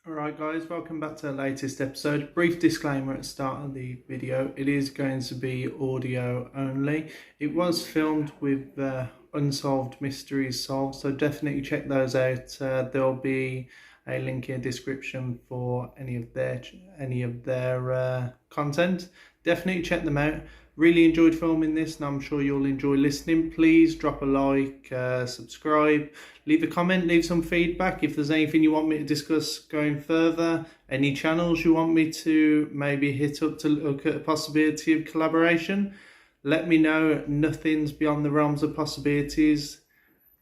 Alright guys, welcome back to the latest episode. Brief disclaimer at the start of the video. It is going to be audio only. It was filmed with Unsolved Mysteries Solved, so definitely check those out. There'll be a link in the description for any of their content. Definitely check them out. Really enjoyed filming this, and I'm sure you'll enjoy listening. Please drop a like, subscribe, leave a comment, leave some feedback. If there's anything you want me to discuss going further, any channels you want me to maybe hit up to look at a possibility of collaboration, let me know. Nothing's beyond the realms of possibilities.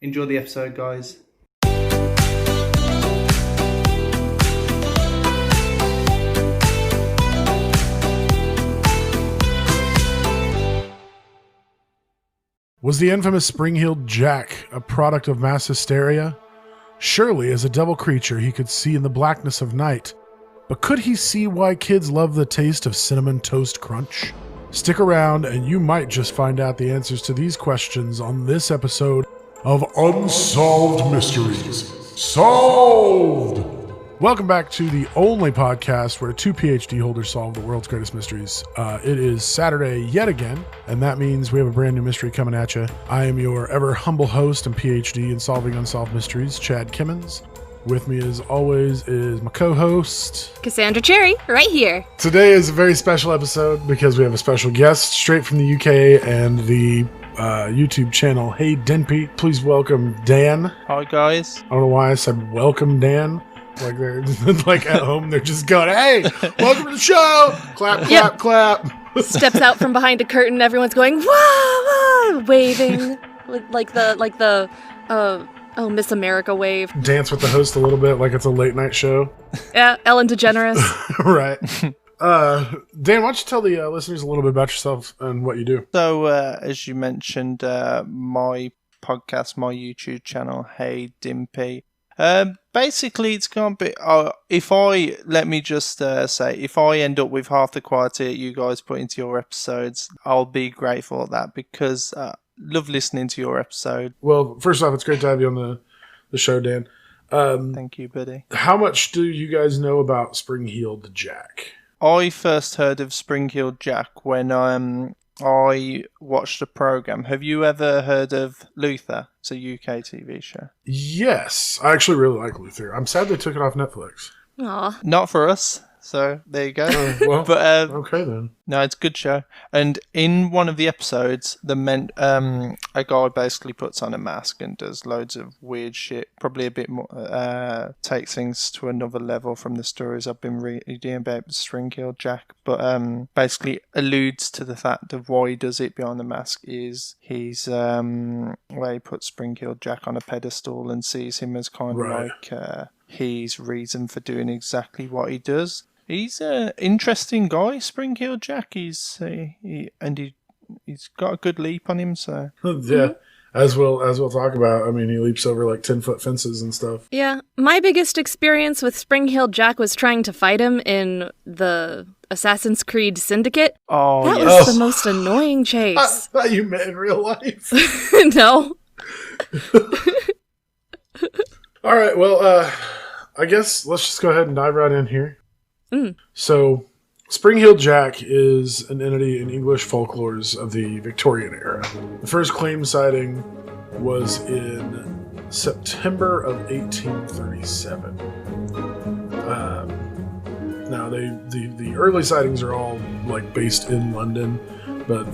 Enjoy the episode, guys. Was the infamous Spring-Heeled Jack a product of mass hysteria? Surely, as a devil creature, he could see in the blackness of night. But could he see why kids love the taste of Cinnamon Toast Crunch? Stick around and you might just find out the answers to these questions on this episode of Unsolved Mysteries Solved! Welcome back to the only podcast where two PhD holders solve the world's greatest mysteries. It is Saturday yet again, and that means we have a brand new mystery coming at you. I am your ever humble host and PhD in solving unsolved mysteries, Chad Kimmons. With me, as always, is my co-host, Cassandra Cherry, right here. Today is a very special episode because we have a special guest straight from the UK and the YouTube channel Hey Denpy. Please welcome Dan. Hi guys. I don't know why I said welcome Dan. Like they're like at home, they're just going, "Hey, welcome to the show!" Clap, clap, clap. Steps out from behind a curtain. Everyone's going, "Wah, wah," waving like the Miss America wave. Dance with the host a little bit, like it's a late night show. Yeah, Ellen DeGeneres. Right. Dan, why don't you tell the listeners a little bit about yourself and what you do? So, as you mentioned, my podcast, my YouTube channel, Hey Dimpy. Basically, it's going to be, if I end up with half the quality that you guys put into your episodes, I'll be grateful at that because love listening to your episode. Well, first off, it's great to have you on the show, Dan. Thank you, buddy. How much do you guys know about Spring-Heeled Jack? I first heard of Spring-Heeled Jack when I watched a program. Have you ever heard of Luther? It's a UK TV show. Yes, I actually really like Luther. I'm sad they took it off Netflix. Aw. Not for us. So there you go. Well, but okay then. No, it's a good show. And in one of the episodes, a guy basically puts on a mask and does loads of weird shit. Probably a bit more takes things to another level from the stories I've been reading about Spring-Heeled Jack. But basically alludes to the fact of why he does it behind the mask is he's where he puts Spring-Heeled Jack on a pedestal and sees him as kind of like his reason for doing exactly what he does. He's an interesting guy, Spring-Heeled Jack. He's got a good leap on him. So yeah, as we'll talk about. I mean, he leaps over like 10-foot fences and stuff. Yeah, my biggest experience with Spring-Heeled Jack was trying to fight him in the Assassin's Creed Syndicate. Oh, that yes. was the most annoying chase. I thought you met in real life. No. All right, well, I guess let's just go ahead and dive right in here. So, Spring-Heeled Jack is an entity in English folklores of the Victorian era. The first claimed sighting was in September of 1837. Now, the early sightings are all like based in London, but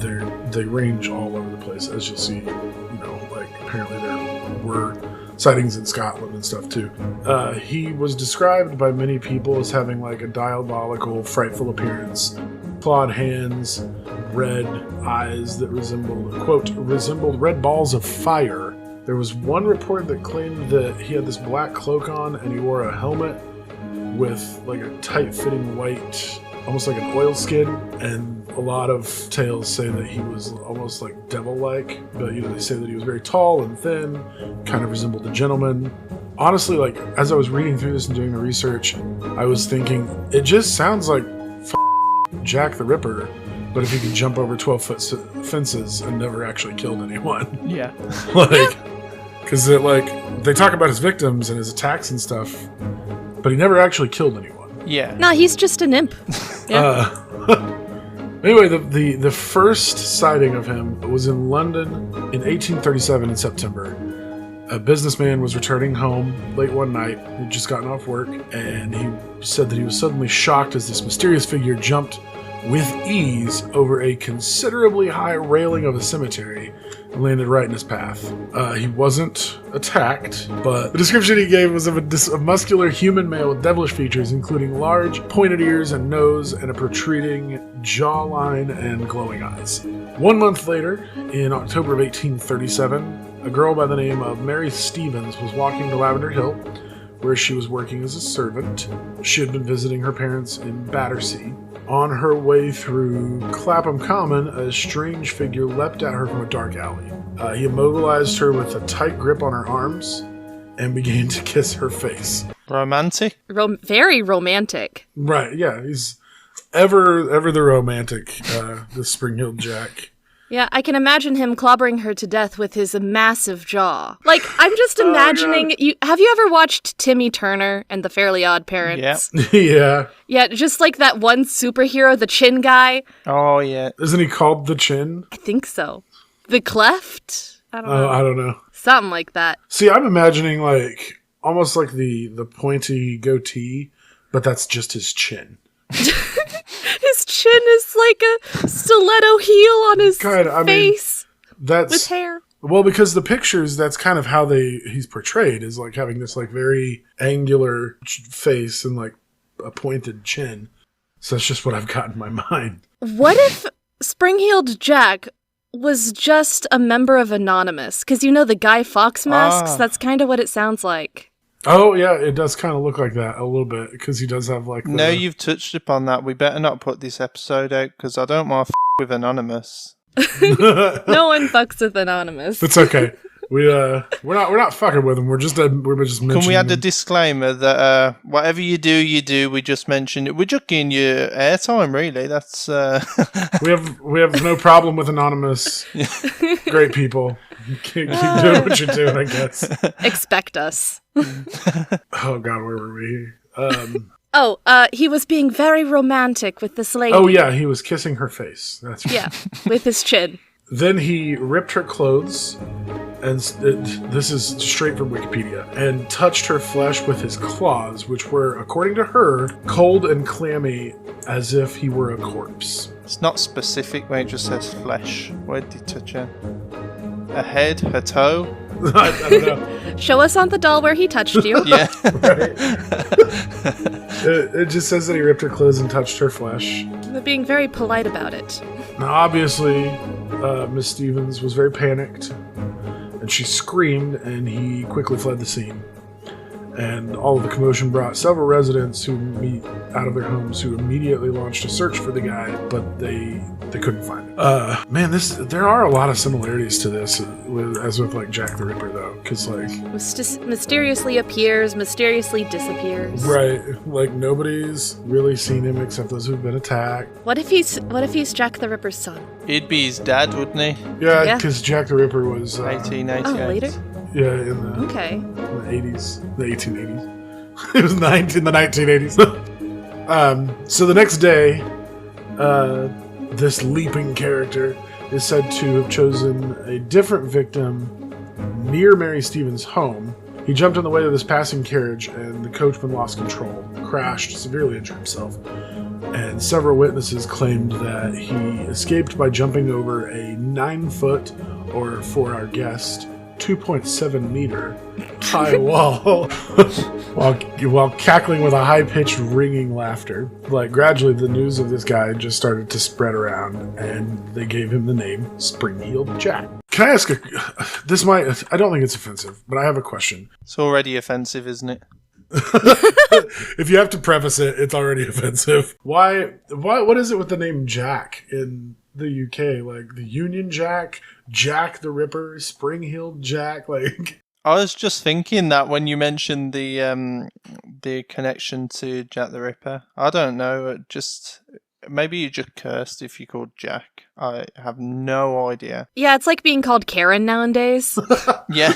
they range all over the place, as you'll see. You know, like apparently there were sightings in Scotland and stuff too. He was described by many people as having like a diabolical, frightful appearance, clawed hands, red eyes that resembled red balls of fire. There was one report that claimed that he had this black cloak on and he wore a helmet with like a tight-fitting white, almost like an oilskin, and a lot of tales say that he was almost like devil-like, but they say that he was very tall and thin, kind of resembled a gentleman. Honestly, like as I was reading through this and doing the research, I was thinking it just sounds like Jack the Ripper, but if he could jump over 12-foot fences and never actually killed anyone. Yeah. Like, because they talk about his victims and his attacks and stuff. but he never actually killed anyone. Yeah. Nah, he's just an imp. Yeah. Anyway, the first sighting of him was in London in 1837 in September. A businessman was returning home late one night. He'd just gotten off work, and he said that he was suddenly shocked as this mysterious figure jumped with ease over a considerably high railing of a cemetery and landed right in his path. He wasn't attacked, but the description he gave was of a muscular human male with devilish features, including large, pointed ears and nose, and a protruding jawline and glowing eyes. 1 month later, in October of 1837, a girl by the name of Mary Stevens was walking to Lavender Hill, where she was working as a servant. She had been visiting her parents in Battersea. On her way through Clapham Common, a strange figure leapt at her from a dark alley. He immobilized her with a tight grip on her arms and began to kiss her face. Romantic? Very romantic. Right, yeah, he's ever the romantic, the Spring-Heeled Jack. Yeah, I can imagine him clobbering her to death with his massive jaw. Like, I'm just imagining... Have you ever watched Timmy Turner and the Fairly Odd Parents? Yeah. Yeah. Yeah, just like that one superhero, the Chin guy. Oh, yeah. Isn't he called the Chin? I think so. The Cleft? I don't know. I don't know. Something like that. See, I'm imagining like almost like the pointy goatee, but that's just his chin. His chin is like a stiletto heel on his face That's with hair. Well, because the pictures, that's kind of how he's portrayed, is like having this like very angular face and like a pointed chin. So that's just what I've got in my mind. What if Spring-Heeled Jack was just a member of Anonymous? Because you know the Guy Fawkes masks? That's kind of what it sounds like. Oh, yeah, it does kind of look like that a little bit, because he does have like No, you've touched upon that. We better not put this episode out, because I don't want to with Anonymous. No one fucks with Anonymous. It's okay. We're not fucking with him. We're just mentioning. Can we add a them. disclaimer that whatever you do? We just mentioned it. We're just giving you airtime, really. That's we have no problem with Anonymous. Great people. Keep doing what you're doing, I guess. Expect us. Oh God, where were we? He was being very romantic with this lady. Oh yeah, he was kissing her face. That's right. Yeah, with his chin. Then he ripped her clothes, and this is straight from Wikipedia, and touched her flesh with his claws, which were, according to her, cold and clammy as if he were a corpse. it's not specific when it just says flesh. Where did he touch her? Her head, her toe. I don't know. Show us on the doll where he touched you. Yeah. Right? It just says that he ripped her clothes and touched her flesh. They're being very polite about it. Now, obviously, Miss Stevens was very panicked, and she screamed, and he quickly fled the scene. And all of the commotion brought several residents who meet out of their homes who immediately launched a search for the guy, but they couldn't find him. Man, there are a lot of similarities to this, as with like Jack the Ripper, though, because like Mysteriously appears, mysteriously disappears. right, like nobody's really seen him except those who've been attacked. What if he's Jack the Ripper's son? He'd be his dad, wouldn't he? Yeah, Yeah. because Jack the Ripper was 1888. Oh, later? yeah in the Okay. 80s, the 1880s. It was in the 1980s. So the next day, this leaping character is said to have chosen a different victim near Mary Stevens' home. He jumped in the way of this passing carriage, and the coachman lost control, crashed, severely injured himself. And several witnesses claimed that he escaped by jumping over a 9-foot, or for our guest, 2.7 meter high wall while cackling with a high-pitched ringing laughter. Like, gradually the news of this guy just started to spread around, and they gave him the name Spring-Heeled Jack. Can I ask I don't think it's offensive, but I have a question. It's already offensive, isn't it? If you have to preface it, it's already offensive. Why what is it with the name Jack in the UK? Like the Union Jack, Jack the Ripper, Spring-Heeled Jack, like I was just thinking that when you mentioned the connection to Jack the Ripper. I don't know, maybe you just cursed if you called Jack. I have no idea. Yeah, it's like being called Karen nowadays. Yeah.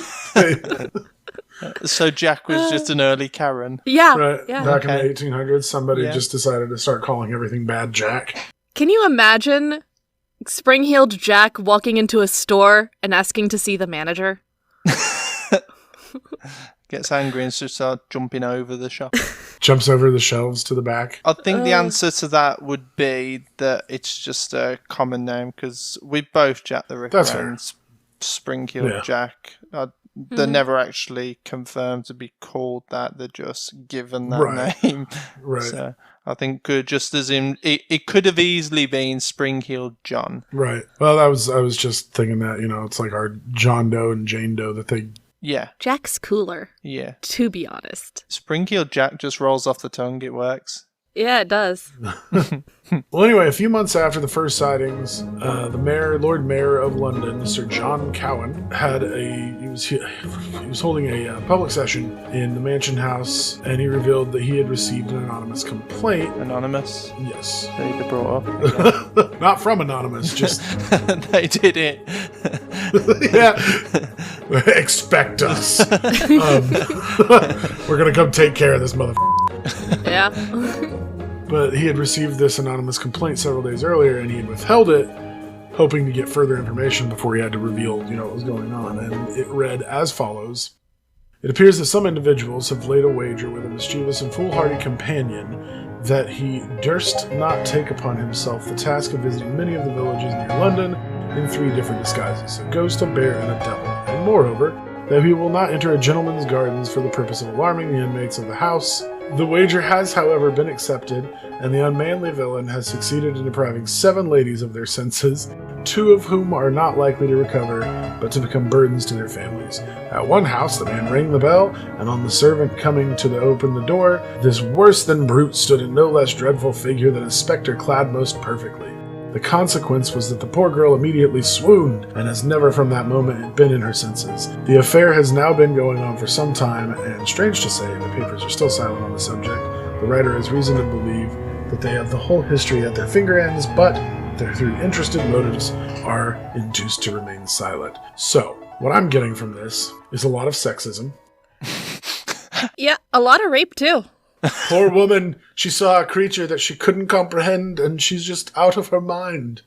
So Jack was just an early Karen. Yeah. Right. Yeah. Back in Okay. the 1800s, somebody Yeah. just decided to start calling everything Bad Jack. Can you imagine spring-heeled Jack walking into a store and asking to see the manager? Gets angry and starts jumping over the shop. Jumps over the shelves to the back. I think the answer to that would be that it's just a common name because we both Jack the Ripper That's fair. and Spring-heeled Yeah. Jack. They're never actually confirmed to be called that. They're just given that Right. name. Right. So I think just as in it could have easily been Spring-heeled John. Right. Well, I was just thinking that, it's like our John Doe and Jane Doe that they... Yeah, Jack's cooler, yeah. to be honest. Spring-heeled Jack just rolls off the tongue. It works. Yeah, it does. Well, anyway, a few months after the first sightings, the Lord Mayor of London, Sir John Cowan, he was holding a public session in the Mansion House, and he revealed that he had received an anonymous complaint. Anonymous. Yes. They brought up. Not from anonymous, just They did it. yeah. Expect us. We're gonna come take care of this motherfucker. Yeah. But he had received this anonymous complaint several days earlier, and he had withheld it, hoping to get further information before he had to reveal, what was going on. And it read as follows. It appears that some individuals have laid a wager with a mischievous and foolhardy companion that he durst not take upon himself the task of visiting many of the villages near London in 3 different disguises, a ghost, a bear, and a devil. And moreover, that he will not enter a gentleman's gardens for the purpose of alarming the inmates of the house. The wager has, however, been accepted, and the unmanly villain has succeeded in depriving 7 ladies of their senses, 2 of whom are not likely to recover, but to become burdens to their families. At one house, the man rang the bell, and on the servant coming to open the door, this worse-than-brute stood a no less dreadful figure than a spectre clad most perfectly. The consequence was that the poor girl immediately swooned, and has never from that moment been in her senses. The affair has now been going on for some time, and strange to say, the papers are still silent on the subject. The writer has reason to believe that they have the whole history at their finger ends, but through interested motives are induced to remain silent. So, what I'm getting from this is a lot of sexism. Yeah, a lot of rape, too. Poor woman, she saw a creature that she couldn't comprehend, and she's just out of her mind.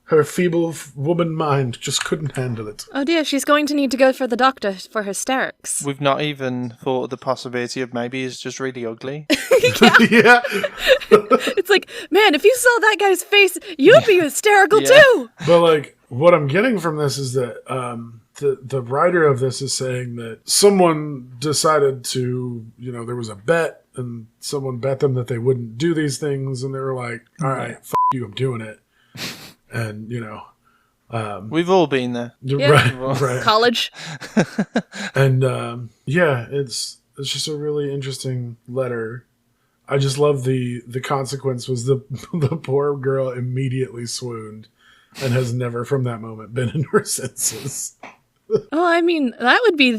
Her feeble woman mind just couldn't handle it. Oh dear, she's going to need to go for the doctor for hysterics. We've not even thought of the possibility of maybe he's just really ugly. Yeah. It's like, man, if you saw that guy's face, you'd be hysterical Yeah. too. But, what I'm getting from this is that the writer of this is saying that someone decided to, there was a bet, and someone bet them that they wouldn't do these things, and they were like, all right, f*** you, I'm doing it. And, We've all been there. Yeah. right. College. And, it's just a really interesting letter. I just love the consequence was the poor girl immediately swooned and has never from that moment been in her senses. Oh, I mean, that would be,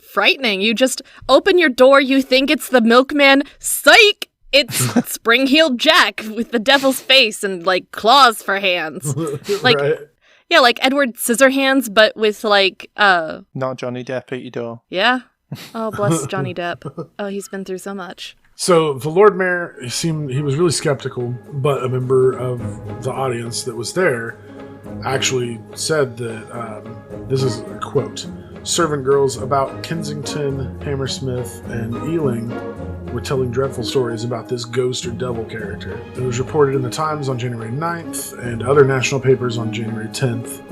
frightening. You just open your door, you think it's the milkman. Psych! It's Spring-heeled Jack with the devil's face and, claws for hands. Right? Yeah, like Edward Scissorhands, but with, Not Johnny Depp at your door. yeah. Oh, bless Johnny Depp. Oh, he's been through so much. So the Lord Mayor he was really skeptical, but a member of the audience that was there actually said that, this is a quote, servant girls about Kensington, Hammersmith, and Ealing were telling dreadful stories about this ghost or devil character. It was reported in the Times on January 9th and other national papers on January 10th.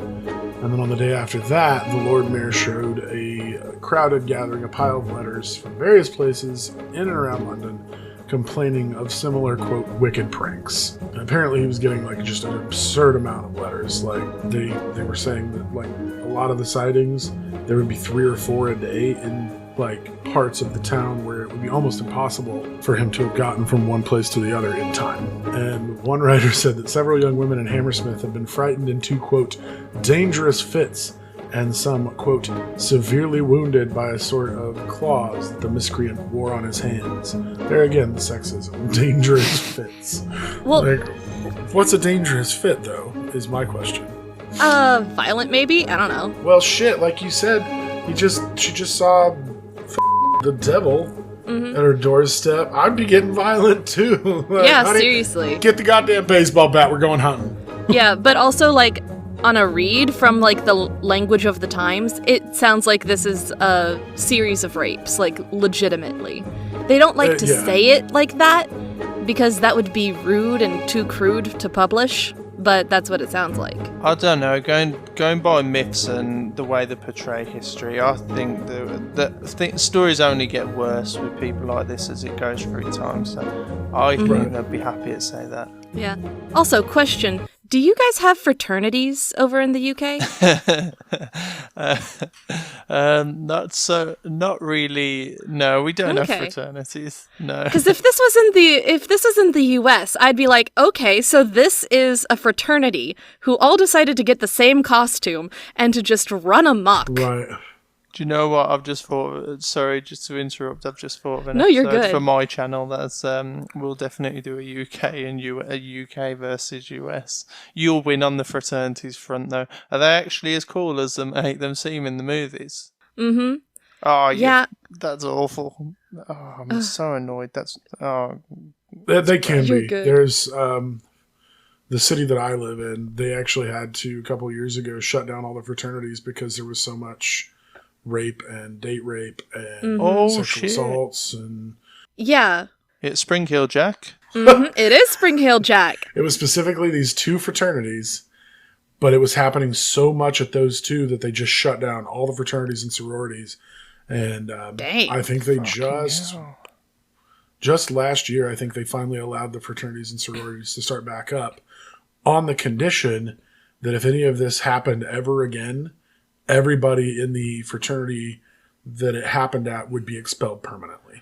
And then on the day after that, the Lord Mayor showed a crowded gathering, a pile of letters from various places in and around London complaining of similar, quote, wicked pranks. And apparently he was getting just an absurd amount of letters. They were saying that a lot of the sightings, there would be 3 or 4 a day in parts of the town where it would be almost impossible for him to have gotten from one place to the other in time. And one writer said that several young women in Hammersmith had been frightened into, quote, dangerous fits, and some, quote, severely wounded by a sort of claws that the miscreant wore on his hands. There again, the sexism. Dangerous fits. Well, What's a dangerous fit, though, is my question. violent maybe? I don't know. Well, shit, like you said, she just saw the devil at her doorstep, I'd be getting violent too. Like, Yeah, honey, seriously. get the goddamn baseball bat. We're going hunting. Yeah, but also, like, on a read from, like, the language of the times, it sounds like this is a series of rapes, like, legitimately. They don't like to yeah. say it like that, because that would be rude and too crude to publish, but that's what it sounds like. I don't know. Going by myths and the way they portray history, I think the stories only get worse with people like this as it goes through time. So I think I'd be happy to say that. Yeah. Also, question. Do you guys have fraternities over in the UK? Not really. No, we don't have Okay. fraternities. No. Because if this was in the US, I'd be like, okay, so this is a fraternity who all decided to get the same costume and to just run amok. Right. Do you know what I've just thought? Sorry, just to interrupt. I've just thought of an No, you're episode good. for my channel. That's we'll definitely do a UK and a UK versus US. You'll win on the fraternities front, though. Are they actually as cool as them seem in the movies? Mm-hmm. Oh Yeah. that's awful. Oh, I'm so annoyed. They can You're be. good. There's the city that I live in. They actually had to a couple of years ago shut down all the fraternities because there was so much rape and date rape and Oh, sexual shit. assaults, and Yeah. It's Spring Hill Jack. It is Spring Hill Jack. it was specifically these two fraternities, but it was happening so much at those two that they just shut down all the fraternities and sororities. And Dang. I think they Hell. just last year, I think they finally allowed the fraternities and sororities to start back up on the condition that if any of this happened ever again, everybody in the fraternity that it happened at would be expelled permanently,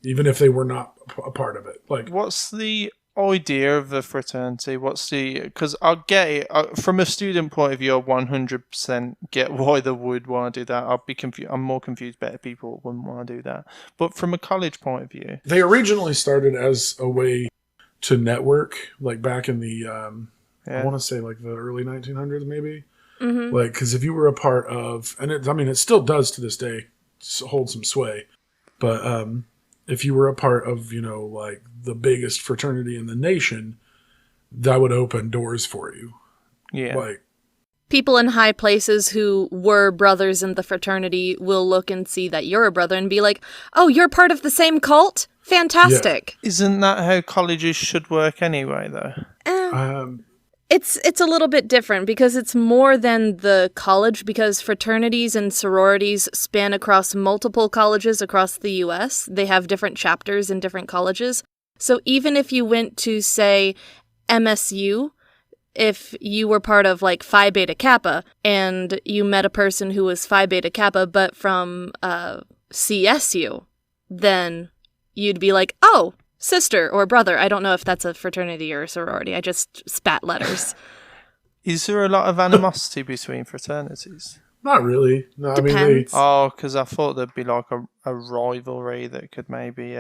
even if they were not a part of it. Like, What's the idea of the fraternity? Because I get it from a student point of view. I 100% get why they would want to do that. I'll be confused. I'm more confused better people wouldn't want to do that. But from a college point of view, they originally started as a way to network, like back in the I want to say like the early 1900s, maybe. Mm-hmm. Like, because if you were a part of, and it still does to this day, hold some sway, but if you were a part of, like the biggest fraternity in the nation, that would open doors for you. yeah. Like, People in high places who were brothers in the fraternity will look and see that you're a brother and be like, oh, you're part of the same cult? Fantastic. Isn't that how colleges should work anyway, though? It's a little bit different because it's more than the college, because fraternities and sororities span across multiple colleges across the US. They have different chapters in different colleges. So even if you went to, say, MSU, if you were part of like Phi Beta Kappa and you met a person who was Phi Beta Kappa but from CSU, then you'd be like, oh, sister or brother. I don't know if that's a fraternity or a sorority. I just spat letters. Is there a lot of animosity between fraternities? not really. No, I mean, Depends. Oh, because I thought there'd be like a rivalry that could maybe.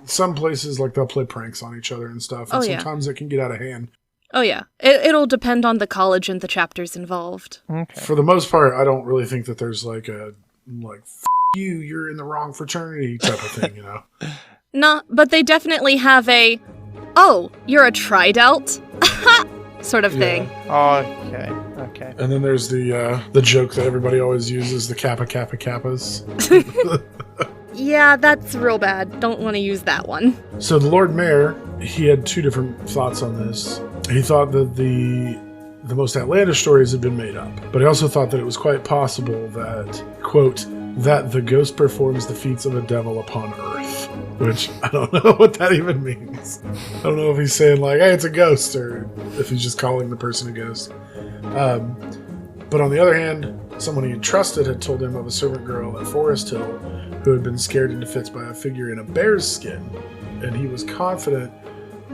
some places, like, they'll play pranks on each other and stuff. And Oh, yeah. sometimes it can get out of hand. Oh, yeah. It'll depend on the college and the chapters involved. Okay. For the most part, I don't really think that there's like a, F you, you're in the wrong fraternity type of thing, Nah, but they definitely have a, oh, you're a tridelt? sort of thing. Oh, okay. And then there's the joke that everybody always uses, the Kappa Kappa Kappas. Yeah, that's real bad. Don't want to use that one. So the Lord Mayor, he had two different thoughts on this. He thought that the most outlandish stories had been made up, but he also thought that it was quite possible that, quote, that the ghost performs the feats of a devil upon earth, which I don't know what that even means. I don't know if he's saying like, hey, it's a ghost, or if he's just calling the person a ghost. But on the other hand, someone he trusted had told him of a servant girl at Forest Hill who had been scared into fits by a figure in a bear's skin, and he was confident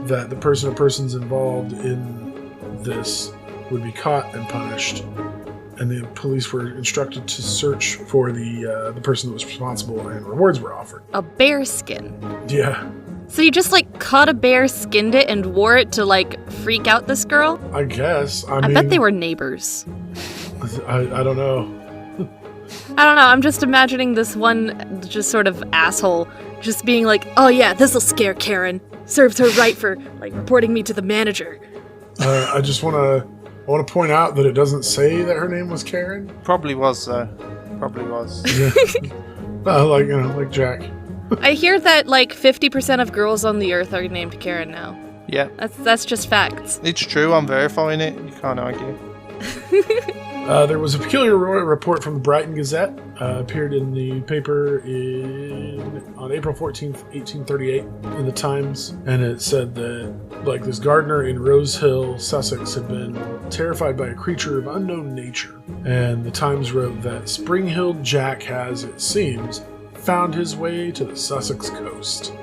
that the person or persons involved in this would be caught and punished, and the police were instructed to search for the person that was responsible, and rewards were offered. A bear skin. Yeah, So you just like caught a bear, skinned it, and wore it to like freak out this girl? I guess. I I mean, bet they were neighbors. I don't know. I don't know, I'm just imagining this one just sort of asshole just being like, oh yeah, this'll scare Karen. Serves her right for, like, reporting me to the manager. I just want to point out that it doesn't say that her name was Karen. Probably was, though. Probably was. Yeah. Like Jack. I hear that, like, 50% of girls on the earth are named Karen now. Yeah. That's just facts. It's true, I'm verifying it. You can't argue. There was a peculiar report from the Brighton Gazette, appeared in the paper on April 14th, 1838, in the Times, and it said that, like, this gardener in Rose Hill, Sussex, had been terrified by a creature of unknown nature. And the Times wrote that Spring-Heeled Jack has, it seems, found his way to the Sussex coast.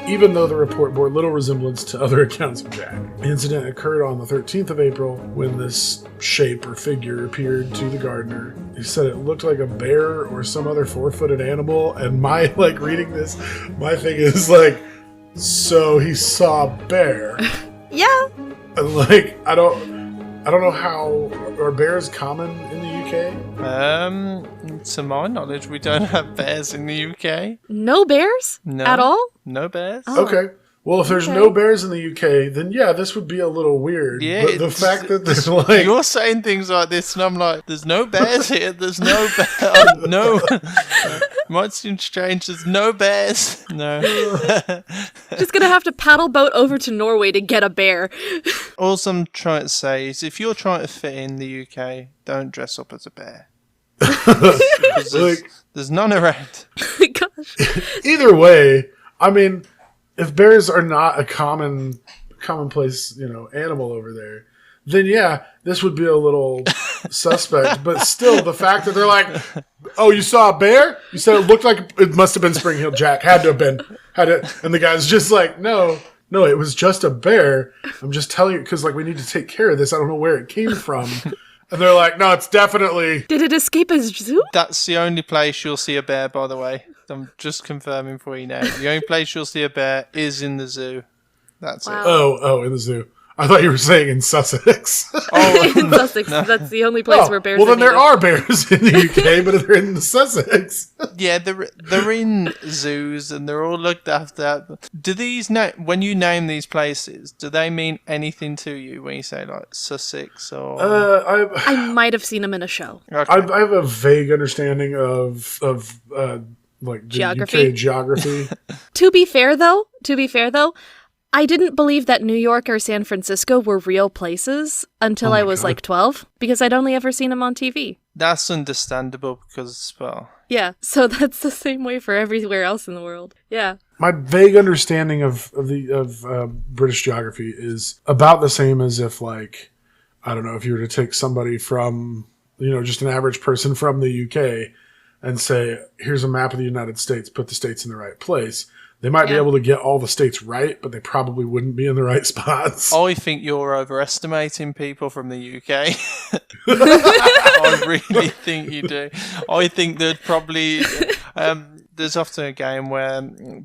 Even though the report bore little resemblance to other accounts of Jack. The incident occurred on the 13th of April when this shape or figure appeared to the gardener. He said it looked like a bear or some other four-footed animal, and my, like, reading this, my thing is, like, so he saw a bear. Yeah. And, like, I don't know how, are bears common in the UK? To my knowledge, we don't have bears in the UK. No bears? No. At all? No bears. Oh. Okay. Well, if there's Okay. no bears in the UK, then yeah, this would be a little weird. Yeah, But the it's- fact that there's, like... You're saying things like this, and I'm like, there's no bears here. There's no bear. No. Might seem strange. There's no bears. No. Just gonna have to paddle boat over to Norway to get a bear. All I'm trying to say is, if you're trying to fit in the UK, don't dress up as a bear. 'Cause there's none around. Gosh. Either way, I mean, if bears are not a commonplace, animal over there, then yeah, this would be a little suspect. But still, the fact that they're like, "Oh, you saw a bear? You said it looked like it must have been Spring-Heeled Jack. Had to have been. And the guy's just like, no, it was just a bear. I'm just telling you because, like, we need to take care of this. I don't know where it came from." And they're like, "No, it's definitely." Did it escape a zoo? That's the only place you'll see a bear, by the way. I'm just confirming for you now. The only place you'll see a bear is in the zoo. That's Wow. it. Oh, in the zoo. I thought you were saying in Sussex. In Sussex. That's the only place where bears well, are then there native. are bears in the UK, but they're in the Sussex. Yeah, they're in zoos and they're all looked after. Do these when you name these places, do they mean anything to you when you say like Sussex or? I might have seen them in a show. Okay. I have a vague understanding of like the Geography? UK geography. To be fair though, I didn't believe that New York or San Francisco were real places until I was God. like 12 because I'd only ever seen them on TV. That's understandable because, well, Yeah, so that's the same way for everywhere else in the world. Yeah. My vague understanding of British geography is about the same as if, like, I don't know, if you were to take somebody from, just an average person from the UK and say, here's a map of the United States, put the states in the right place. They might be Yeah. able to get all the states right, but they probably wouldn't be in the right spots. I think you're overestimating people from the UK. I really think you do. I think that probably there's often a game where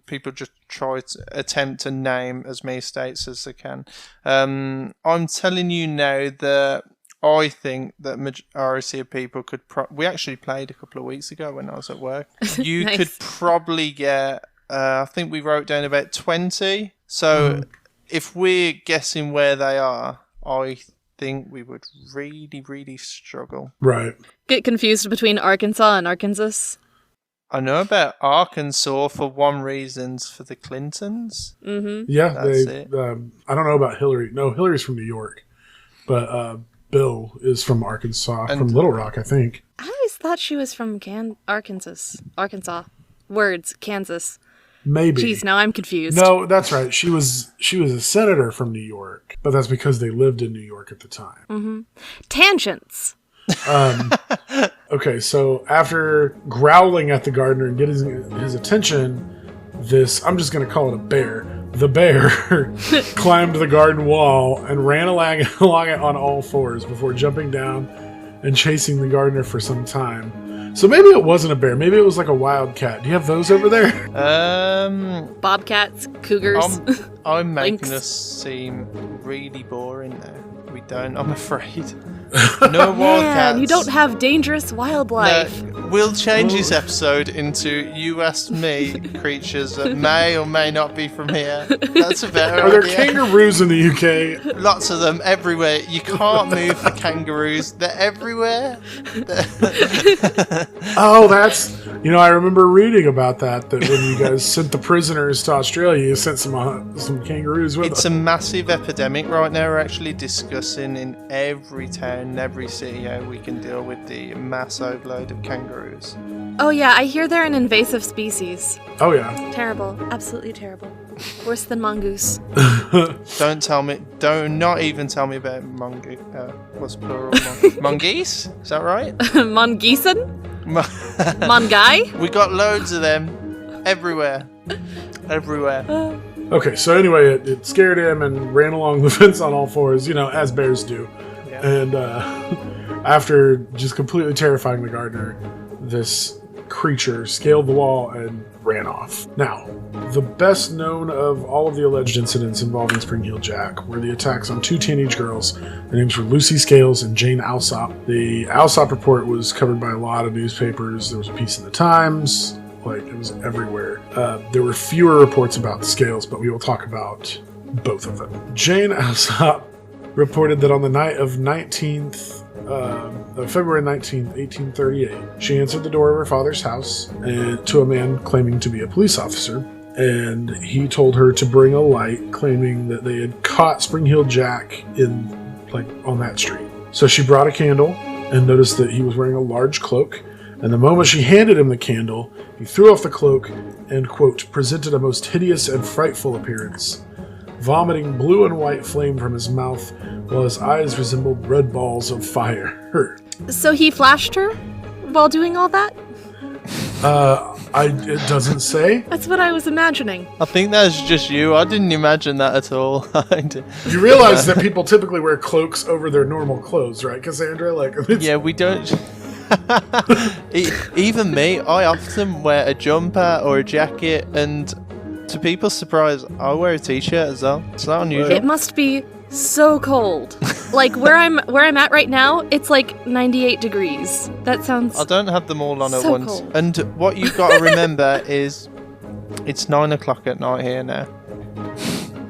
people just try to attempt to name as many states as they can. I'm telling you now that I think that majority of people could. We actually played a couple of weeks ago when I was at work. You Nice. could probably get. I think we wrote down about 20. So if we're guessing where they are, I think we would really, really struggle. Right. Get confused between Arkansas and Arkansas. I know about Arkansas for one reason, for the Clintons. Mm-hmm. Yeah, That's they. it. I don't know about Hillary. No, Hillary's from New York, but Bill is from Arkansas, And- from Little Rock, I think. I always thought she was from Arkansas. Words, Kansas. Maybe. Jeez, now I'm confused. No, that's right. She was a senator from New York, but that's because they lived in New York at the time. Tangents. Okay, so after growling at the gardener and getting his attention, I'm just going to call it a bear. The bear climbed the garden wall and ran along it on all fours before jumping down and chasing the gardener for some time. So maybe it wasn't a bear. Maybe it was like a wildcat. Do you have those over there? Bobcats, cougars. I'm making Lynx. us seem really boring now. We don't, I'm afraid. No wildcats. Man, you don't have dangerous wildlife. No, we'll change this episode into you asked me creatures that may or may not be from here. That's a better Are there idea. kangaroos in the UK? Lots of them everywhere. You can't move the kangaroos. They're everywhere. Oh, that's... I remember reading about that when you guys sent the prisoners to Australia, you sent some kangaroos with It's a them. massive epidemic right now. We're actually discussing in every town, every city, how we can deal with the mass overload of kangaroos. Oh yeah, I hear they're an invasive species. Oh, yeah. Terrible. Absolutely terrible. Worse than mongoose. Do not even tell me about mongoose. What's plural? Mongoose? Is that right? Mongeeson? Mongai? We got loads of them everywhere. Everywhere. Okay, so anyway, it scared him and ran along the fence on all fours, as bears do. Yeah. And after just completely terrifying the gardener, this creature scaled the wall and ran off. Now, the best known of all of the alleged incidents involving Spring Heel Jack were the attacks on two teenage girls. Their names were Lucy Scales and Jane Alsop. The Alsop report was covered by a lot of newspapers. There was a piece in the Times. It was everywhere. There were fewer reports about the Scales, but we will talk about both of them. Jane Alsop reported that on the night of February 19th, 1838, she answered the door of her father's house and to a man claiming to be a police officer, and he told her to bring a light, claiming that they had caught Spring Heel Jack on that street. So she brought a candle and noticed that he was wearing a large cloak, and the moment she handed him the candle, he threw off the cloak and, quote, presented a most hideous and frightful appearance, vomiting blue and white flame from his mouth, while his eyes resembled red balls of fire. So he flashed her while doing all that? It doesn't say. That's what I was imagining. I think that's just you. I didn't imagine that at all. You realize that people typically wear cloaks over their normal clothes, right, Cassandra? Yeah, we don't. Even me, I often wear a jumper or a jacket, and to people's surprise, I wear a t-shirt as well. It's not unusual. It must be so cold. Where I'm at right now, it's 98 degrees. That sounds. I don't have them all on at so once. cold. And what you've got to remember is, it's 9 o'clock at night here now.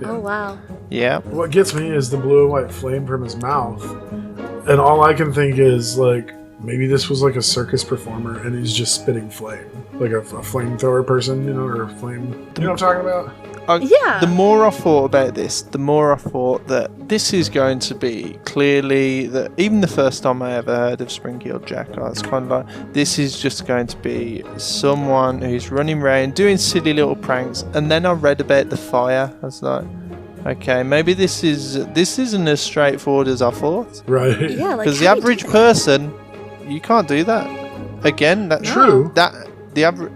Oh wow. Yeah. What gets me is the blue and white flame from his mouth, and all I can think is maybe this was a circus performer and he's just spitting flame, like a flamethrower person, or a flame. You know what I'm talking about? Yeah. The more I thought about this, the more I thought that this is going to be clearly that even the first time I ever heard of Spring Heel Jack, I was kind of like, this is just going to be someone who's running around doing silly little pranks. And then I read about the fire. I was like, okay, maybe this isn't as straightforward as I thought. Right. Yeah, Because the average person, you can't do that. Again, that's True.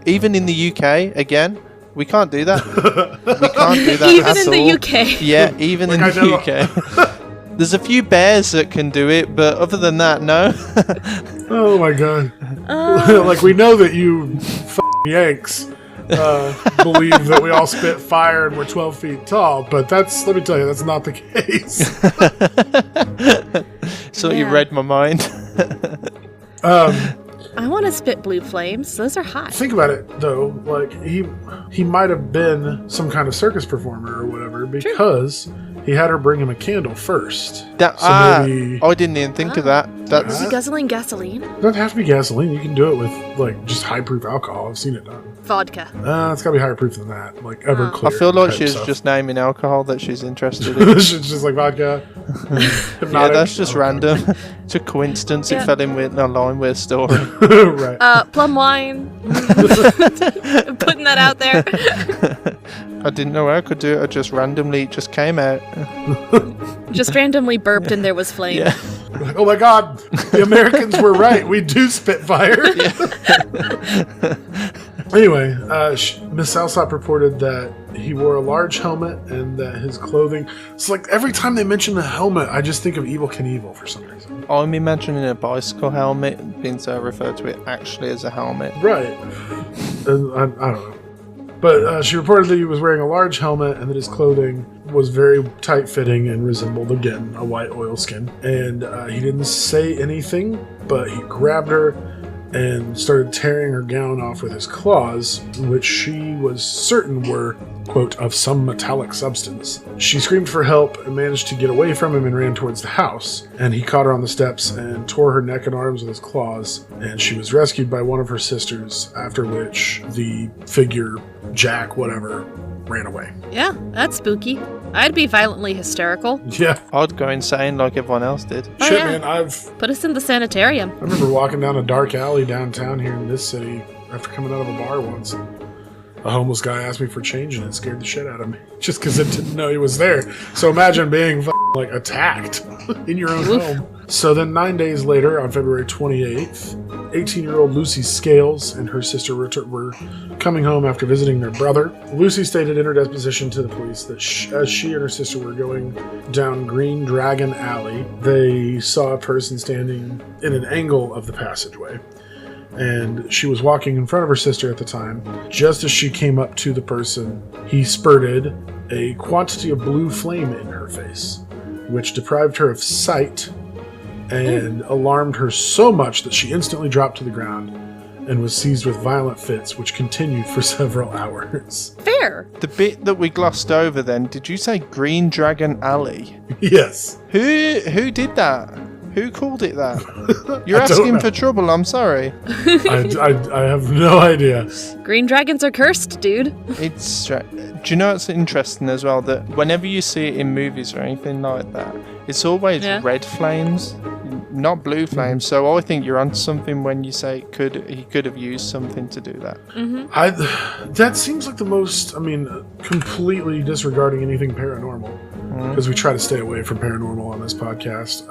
Even in the UK, again, we can't do that. We can't do that Even at in all. the UK. Yeah, even in I the know. UK. There's a few bears that can do it, but other than that, no. Oh my god. We know that you Yanks believe that we all spit fire and we're 12 feet tall, but let me tell you, that's not the case. So you Yeah. read my mind. I want to spit blue flames. Those are hot. Think about it, though. He might have been some kind of circus performer or whatever because he had her bring him a candle first. Maybe I didn't even think of that. Is That's he guzzling gasoline? it doesn't have to be gasoline. You can do it with just high proof alcohol. I've seen it done. Vodka. It's got to be higher proof than that, Everclear. I feel like type she's stuff. just naming alcohol that she's interested in. It's just like vodka. Yeah, that's just Oh, random. It's a coincidence Yeah. it fell in with a line with a story. Right. Plum wine. Putting that out there. I didn't know I could do it. I just randomly just came out. Just randomly burped and there was flame. Yeah. Oh my god, the Americans were right. We do spit fire. Anyway, Miss Alsop reported that he wore a large helmet and that his clothing... It's every time they mention a helmet, I just think of Evel Knievel for some reason. I'm imagining a bicycle helmet, being so referred to it actually as a helmet. Right. And I don't know. But she reported that he was wearing a large helmet and that his clothing was very tight-fitting and resembled, again, a white oilskin. And he didn't say anything, but he grabbed her and started tearing her gown off with his claws, which she was certain were, quote, of some metallic substance. She screamed for help and managed to get away from him and ran towards the house. And he caught her on the steps and tore her neck and arms with his claws. And she was rescued by one of her sisters, after which the figure, Jack, whatever, ran away. Yeah, that's spooky. I'd be violently hysterical. Yeah. I'd go insane like everyone else did. Oh, Shit, yeah. man, Put us in the sanitarium. I remember walking down a dark alley downtown here in this city after coming out of a bar once. A homeless guy asked me for change and it scared the shit out of me. Just because it didn't know he was there. So imagine being like attacked in your own home. So then 9 days later, on February 28th, 18-year-old Lucy Scales and her sister were coming home after visiting their brother. Lucy stated in her deposition to the police that as she and her sister were going down Green Dragon Alley, they saw a person standing in an angle of the passageway. And she was walking in front of her sister at the time. Just as she came up to the person, he spurted a quantity of blue flame in her face, which deprived her of sight and alarmed her so much that she instantly dropped to the ground and was seized with violent fits, which continued for several hours. Fair. The bit that we glossed over then, did you say Green Dragon Alley? Yes. Who did that? Who called it that? You're I don't asking know. for trouble, I'm sorry. I have no idea. Green dragons are cursed, dude. It's do you know it's interesting as well that whenever you see it in movies or anything like that, it's always red flames, not blue flames. So I think you're onto something when you say he could have used something to do that. That seems like the most, completely disregarding anything paranormal. Because we try to stay away from paranormal on this podcast.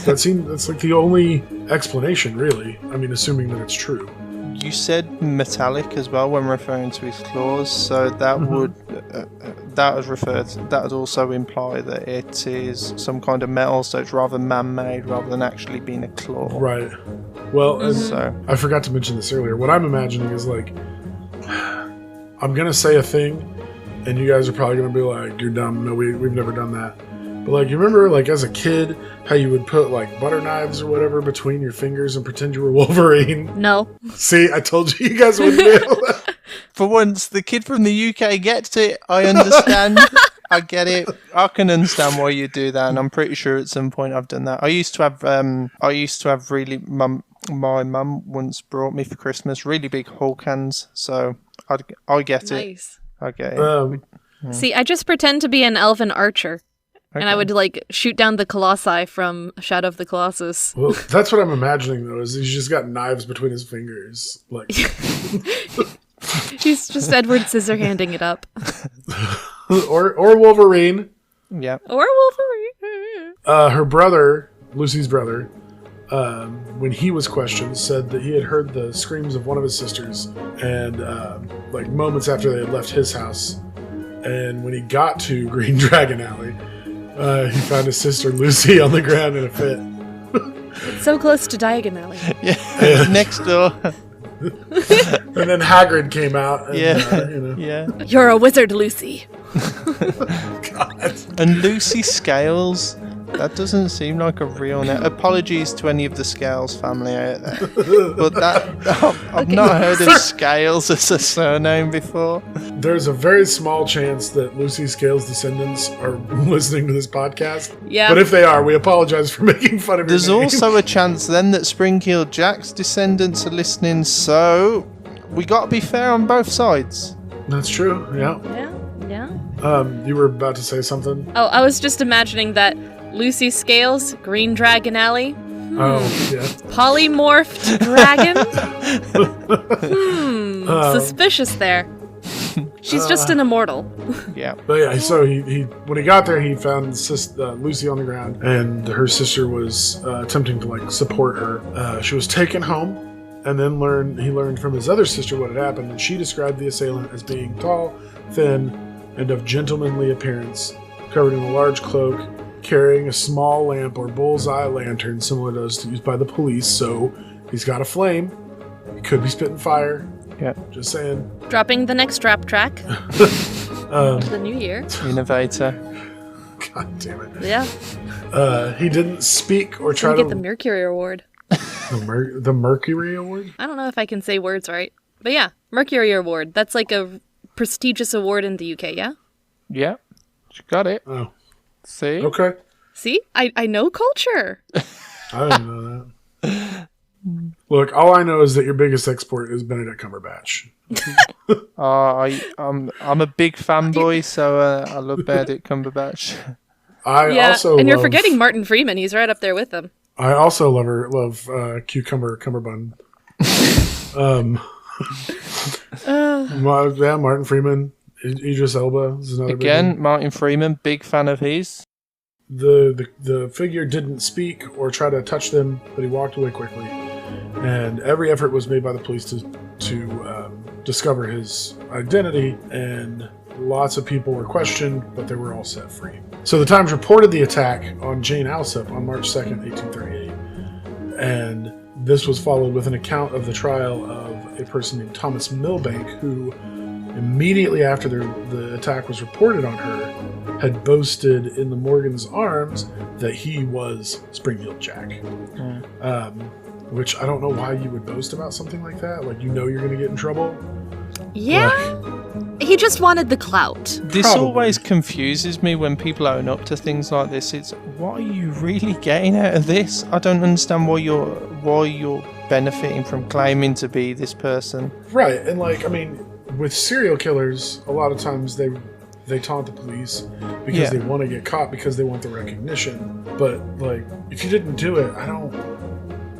That's like the only explanation, really. Assuming that it's true. You said metallic as well when referring to his claws, so that would that would also imply that it is some kind of metal, so it's rather man-made rather than actually being a claw. Right. Well, and So I forgot to mention this earlier. What I'm imagining is like, I'm going to say a thing, and you guys are probably going to be like, you're dumb. No, we've never done that. But like, you remember like as a kid, how you would put like butter knives or whatever between your fingers and pretend you were Wolverine? No. See, I told you guys wouldn't be able to. for once, the kid from the UK gets it. I understand. I get it. I can understand why you do that, and I'm pretty sure at some point I've done that. I used to have really my mum once brought me for Christmas really big Hulk hands, so I get it. Nice. I get it. See, I just pretend to be an elven archer. And I would, shoot down the colossi from Shadow of the Colossus. Well, that's what I'm imagining, though, is he's just got knives between his fingers. Like, He's just Edward Scissorhanding it up. or Wolverine. Yeah. Or Wolverine. Her brother, Lucy's brother, when he was questioned, said that he had heard the screams of one of his sisters, and moments after they had left his house. And when he got to Green Dragon Alley, he found his sister Lucy on the ground in a fit. It's so close to Diagon Alley. Yeah. Next door. And then Hagrid came out. And, Yeah. Yeah. You're a wizard, Lucy. God. And Lucy Scales. That doesn't seem like a real name. Apologies to any of the Scales family out there. But I've not heard of Scales as a surname before. There's a very small chance that Lucy Scales' descendants are listening to this podcast. Yeah. But if they are, we apologize for making fun of There's your name. also a chance then that Spring-Heeled Jack's descendants are listening, so we got to be fair on both sides. That's true, yeah. Yeah. You were about to say something? Oh, I was just imagining that Lucy Scales, Green Dragon Alley, Oh, yeah. polymorphed dragon. Suspicious there. She's just an immortal. Yeah. But yeah, so he when he got there, he found Lucy on the ground, and her sister was attempting to support her. She was taken home, and then he learned from his other sister what had happened, and she described the assailant as being tall, thin, and of gentlemanly appearance, covered in a large cloak, carrying a small lamp or bullseye lantern similar to those used by the police. So he's got a flame. He could be spitting fire. Yeah. Just saying. Dropping the next rap track. Um, The new year. Innovator. God damn it. Yeah. He didn't speak or try Gonna to get the Mercury Award. the Mercury Award. I don't know if I can say words right. But yeah, Mercury Award. That's like a prestigious award in the UK, yeah? Yeah. You got it. Oh, See? okay. See? I know culture. I didn't know that. Look, all I know is that your biggest export is Benedict Cumberbatch. I'm a big fanboy, so I love Benedict Cumberbatch. And you're forgetting Martin Freeman. He's right up there with them. I also love Cumberbund. Martin Freeman, Idris Elba is another. Again, Martin Freeman, big fan of his. The figure didn't speak or try to touch them, but he walked away quickly. And every effort was made by the police to discover his identity, and lots of people were questioned, but they were all set free. So the Times reported the attack on Jane Alsop on March 2nd, 1838, and this was followed with an account of the trial of a person named Thomas Milbank, who immediately after the attack was reported on her, had boasted in the Morgan's Arms that he was Spring-Heeled Jack. Which I don't know why you would boast about something like that. Like, you know you're going to get in trouble. Yeah. He just wanted the clout. This Probably. always confuses me when people own up to things like this. It's, what are you really getting out of this? I don't understand why you're benefiting from claiming to be this person. Right, and like, I mean, with serial killers, a lot of times they taunt the police because they want to get caught, because they want the recognition. But like, if you didn't do it,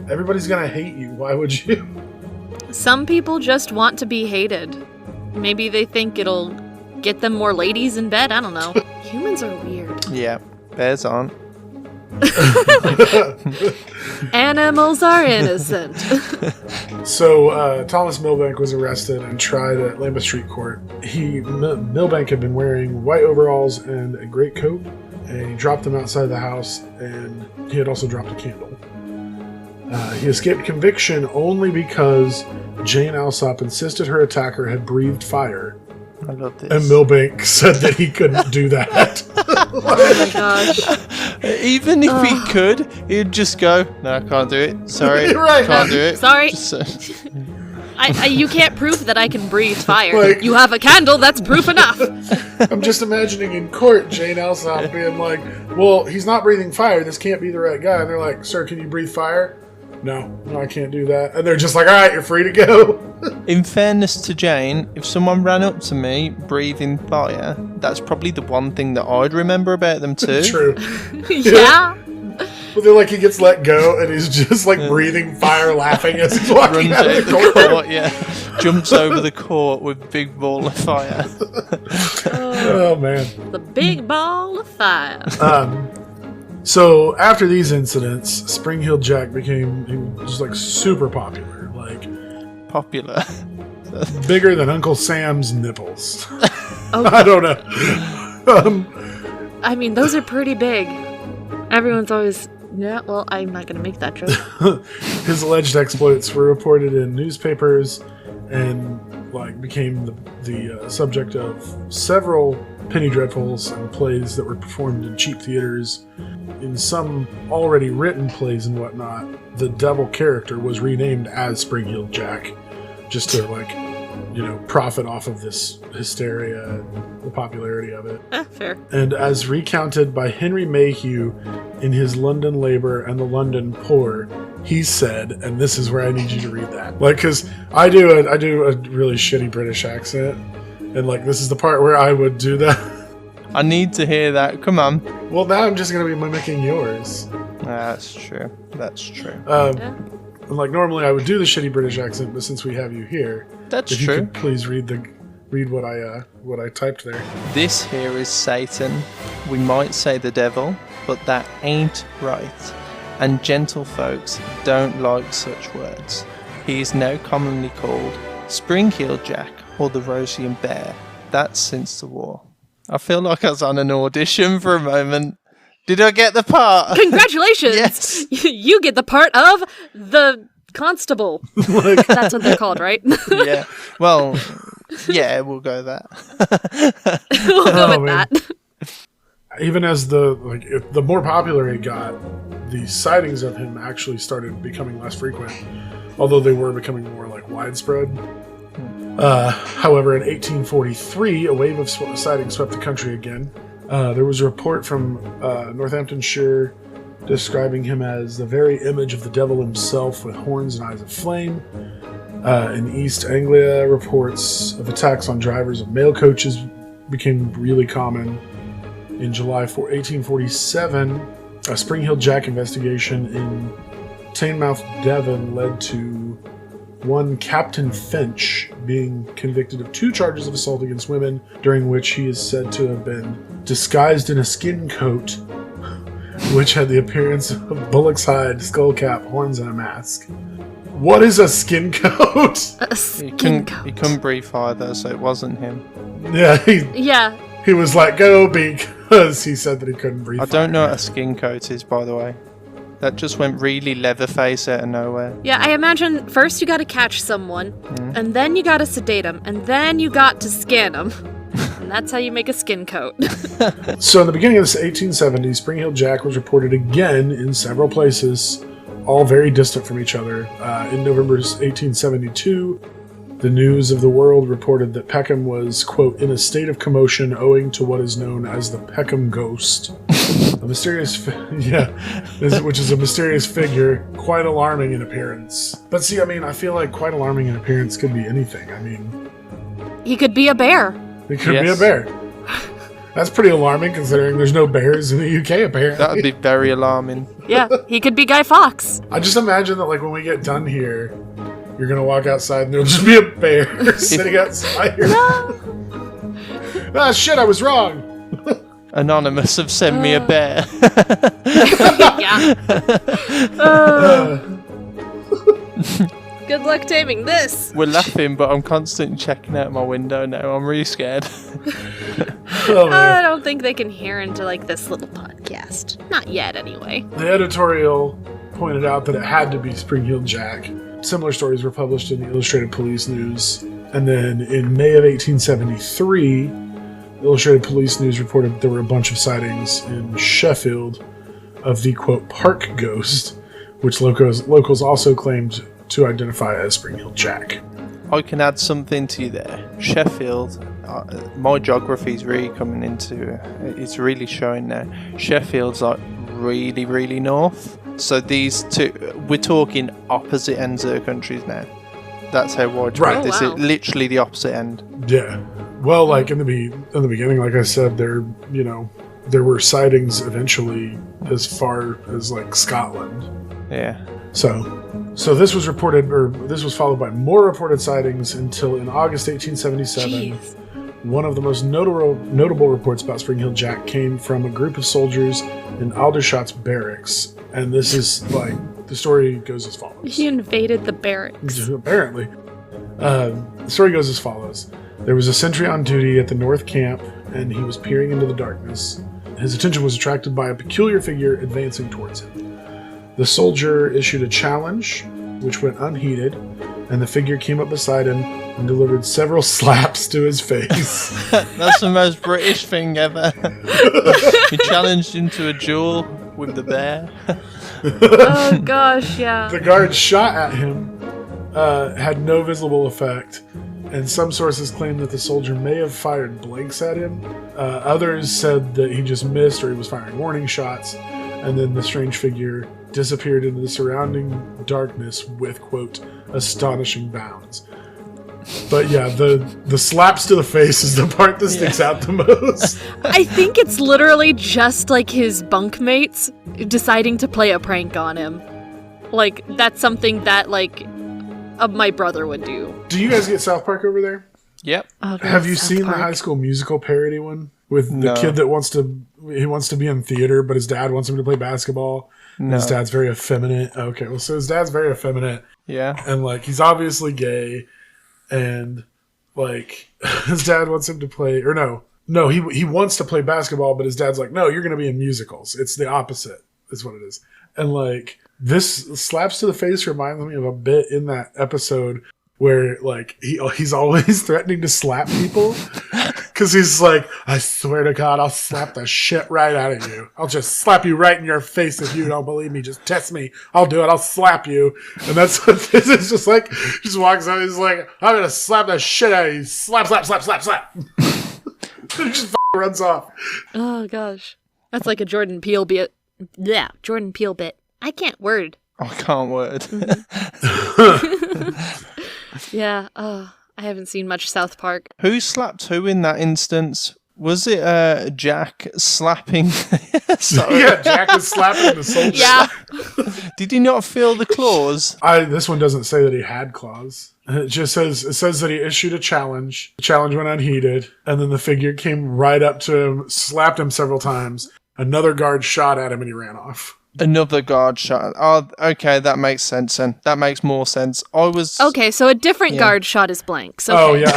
everybody's gonna hate you. Why would you? Some people just want to be hated. Maybe they think it'll get them more ladies in bed. I don't know. Humans are weird. Yeah, bears aren't. Animals are innocent. So Thomas Milbank was arrested and tried at Lambeth Street Court. Milbank had been wearing white overalls and a great coat, and he dropped them outside the house, and he had also dropped a candle. He escaped conviction only because Jane Alsop insisted her attacker had breathed fire. I love this. And Milbank said that he couldn't do that. Oh my gosh. Even if he could, he'd just go, no, I can't do it. Sorry, Right. can't do it. Sorry. Just, You can't prove that I can breathe fire. Like- You have a candle, that's proof enough. I'm just imagining in court Jane Alsop being like, well, he's not breathing fire. This can't be the right guy. And they're like, sir, can you breathe fire? No, I can't do that. And they're just like, all right, you're free to go. in fairness to Jane, if someone ran up to me breathing fire, that's probably the one thing that I'd remember about them too. True. Yeah. But then, like, he gets let go and he's just like breathing fire, laughing as he's walking Runs out out of the the court. court, yeah. Jumps over the court with a big ball of fire. Oh, man. The big ball of fire. So after these incidents, Spring-Heeled Jack he was like super popular, like Popular. bigger than Uncle Sam's nipples. Oh, I don't know. I mean, those are pretty big. Everyone's always, yeah, well, I'm not going to make that joke. His alleged exploits were reported in newspapers and like became the subject of several penny dreadfuls and plays that were performed in cheap theaters. In some already written plays and whatnot, the devil character was renamed as Spring-Heeled Jack, just to profit off of this hysteria and the popularity of it. Fair. And as recounted by Henry Mayhew in his London Labour and the London Poor, he said, and this is where I need you to read that, like, because I do a really shitty British accent, and like this is the part where I would do that. I need to hear that. Come on. Well, now I'm just gonna be mimicking yours. That's true. That's true. Yeah. And like normally I would do the shitty British accent, but since we have you here, That's if you true. could please read what I typed there. This here is Satan. We might say the devil, but that ain't right. And gentlefolks don't like such words. He is now commonly called Spring-Heeled Jack or the Rosian Bear. That's since the war. I feel like I was on an audition for a moment. Did I get the part? Congratulations! Yes. You get the part of the constable. Like, That's what they're called, right? Yeah. Well, yeah, we'll go that. We'll go with man. that. even as the more popular it got, the sightings of him actually started becoming less frequent, although they were becoming more like widespread. However, in 1843, a wave of sightings swept the country again. There was a report from Northamptonshire describing him as the very image of the devil himself with horns and eyes of flame. In East Anglia, reports of attacks on drivers of mail coaches became really common. In July 1847, a Spring Hill Jack investigation in Teignmouth, Devon, led to one Captain Finch being convicted of 2 charges of assault against women, during which he is said to have been disguised in a skin coat, which had the appearance of bullock's hide, skull cap, horns, and a mask. What is a skin coat? A He skin couldn't coat. breathe either, so it wasn't him. Yeah, Yeah. he was let go because he said that he couldn't breathe. I don't know what a skin coat is, by the way. That just went really Leatherface out of nowhere. Yeah, I imagine first you gotta catch someone, and then you gotta sedate them, and then you got to skin them. And that's how you make a skin coat. So in the beginning of the 1870s, Spring Hill Jack was reported again in several places, all very distant from each other. In November 1872, the News of the World reported that Peckham was, quote, in a state of commotion owing to what is known as the Peckham Ghost. A mysterious, which is a mysterious figure, quite alarming in appearance. But see, I mean, I feel like quite alarming in appearance could be anything. I mean, He could be a bear. it could be a Yes. bear. That's pretty alarming considering there's no bears in the UK, apparently. That would be very alarming. Yeah, he could be Guy Fawkes. I just imagine that, like, when we get done here, you're gonna walk outside and there'll just be a bear sitting outside. Ah, shit, I was wrong. Anonymous have sent me a bear. Yeah. Good luck taming this. We're laughing, but I'm constantly checking out my window now. I'm really scared. Oh, I man. don't think they can hear into like this little podcast. Not yet, anyway. The editorial pointed out that it had to be Spring Hill Jack. Similar stories were published in the Illustrated Police News. And then in May of 1873, Illustrated Police News reported that there were a bunch of sightings in Sheffield of the, quote, park ghost, which locals also claimed to identify as Spring Hill Jack. I can add something to you there. Sheffield, my geography's really coming into it's really showing now. Sheffield's like really, really north. So these two, we're talking opposite ends of the countries now. That's how widespread Right. this Oh, wow. is. Literally the opposite end. Yeah. Well, like in the beginning, like I said, there were sightings eventually as far as like Scotland. Yeah. So this was reported, or this was followed by more reported sightings until in August 1877, Jeez. one of the most notable reports about Spring Hill Jack came from a group of soldiers in Aldershot's barracks, and this is like the story goes as follows. He invaded the barracks. Apparently. The story goes as follows. There was a sentry on duty at the North Camp, and he was peering into the darkness. His attention was attracted by a peculiar figure advancing towards him. The soldier issued a challenge, which went unheeded, and the figure came up beside him and delivered several slaps to his face. That's the most British thing ever. He challenged him to a duel with the bear. Oh gosh, yeah. The guard shot at him, had no visible effect, and some sources claim that the soldier may have fired blanks at him. Others said that he just missed or he was firing warning shots, and then the strange figure disappeared into the surrounding darkness with, quote, astonishing bounds. But yeah, the slaps to the face is the part that sticks out the most. I think it's literally just like his bunkmates deciding to play a prank on him. Like, that's something that, like, my brother would do. Do you guys get South Park over there? Yep. Oh, Have you South seen Park. the High School Musical parody one with the No. kid that wants to be in theater, but his dad wants him to play basketball? And No. his dad's very effeminate. Okay, well, so his dad's very effeminate, Yeah. and like he's obviously gay, and like his dad wants him to play, or no, he wants to play basketball, but his dad's like, no, you're going to be in musicals. It's the opposite, is what it is. And like This slaps to the face reminds me of a bit in that episode where like he's always threatening to slap people because he's like, I swear to God, I'll slap the shit right out of you. I'll just slap you right in your face if you don't believe me. Just test me. I'll do it. I'll slap you. And that's what this is just like. He just walks out. He's like, I'm gonna slap the shit out of you. Slap, slap, slap, slap, slap. And he just runs off. Oh gosh, that's like a Jordan Peele bit. Yeah, Jordan Peele bit. I can't word. I can't word. Yeah. I haven't seen much South Park. Who slapped who in that instance? Was it Jack slapping? Sorry. Yeah, Jack was slapping the soldier. Yeah. Did he not feel the claws? This one doesn't say that he had claws. It just says that he issued a challenge. The challenge went unheeded, and then the figure came right up to him, slapped him several times. Another guard shot at him, and he ran off. Another guard shot. Oh, okay, that makes sense then. That makes more sense. Okay, so a different guard shot his blanks. Okay. Oh yeah,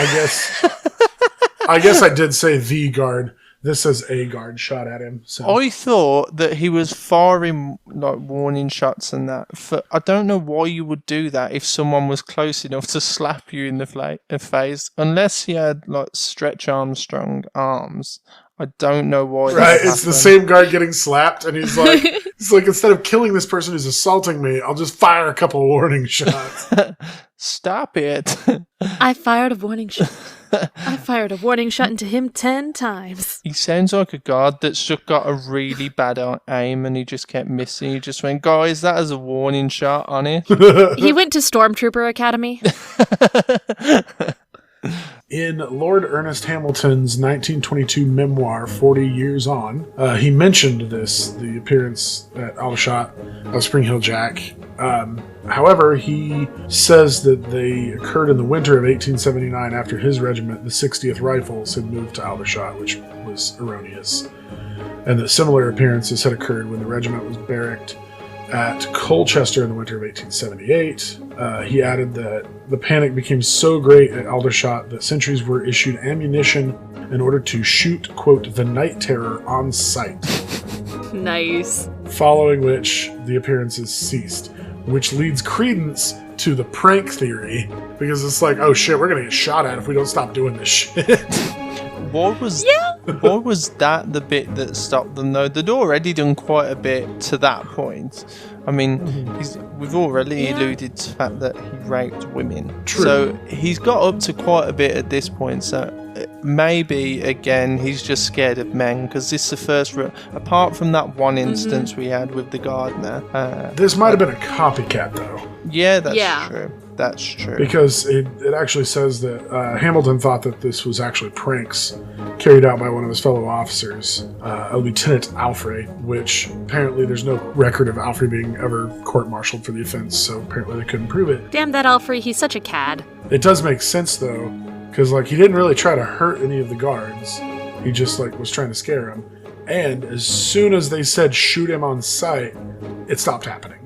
I guess I did say the guard. This says a guard shot at him. So. I thought that he was firing like warning shots and that. I don't know why you would do that if someone was close enough to slap you in the face, unless he had like Stretch Armstrong arms. I don't know why. Right, it's the same guard getting slapped, and he's like, instead of killing this person who's assaulting me, I'll just fire a couple warning shots. Stop it! I fired a warning shot. I fired a warning shot into him 10 times. He sounds like a guard that's just got a really bad aim, and he just kept missing. He just went, guys, that is a warning shot on it. He went to Stormtrooper Academy. In Lord Ernest Hamilton's 1922 memoir, 40 Years On, he mentioned the appearance at Aldershot of Spring Hill Jack. However, he says that they occurred in the winter of 1879 after his regiment, the 60th Rifles, had moved to Aldershot, which was erroneous. And that similar appearances had occurred when the regiment was barracked at Colchester in the winter of 1878. He added that the panic became so great at Aldershot that sentries were issued ammunition in order to shoot, quote, the night terror on sight. Nice. Following which, the appearances ceased, which leads credence to the prank theory, because it's like, oh shit, we're gonna get shot at if we don't stop doing this shit. Why was that the bit that stopped them, though? They'd already done quite a bit to that point. I mean, we've already alluded to the fact that he raped women. True. So he's got up to quite a bit at this point. So maybe, again, he's just scared of men, because this is the first... apart from that one instance we had with the gardener. This might have been a copycat, though. Yeah, that's true. That's true. Because it actually says that Hamilton thought that this was actually pranks carried out by one of his fellow officers, a Lieutenant Alfrey, which apparently there's no record of Alfrey being ever court-martialed for the offense, so apparently they couldn't prove it. Damn that Alfrey, he's such a cad. It does make sense, though, because he didn't really try to hurt any of the guards. He just was trying to scare them. And as soon as they said shoot him on sight, it stopped happening.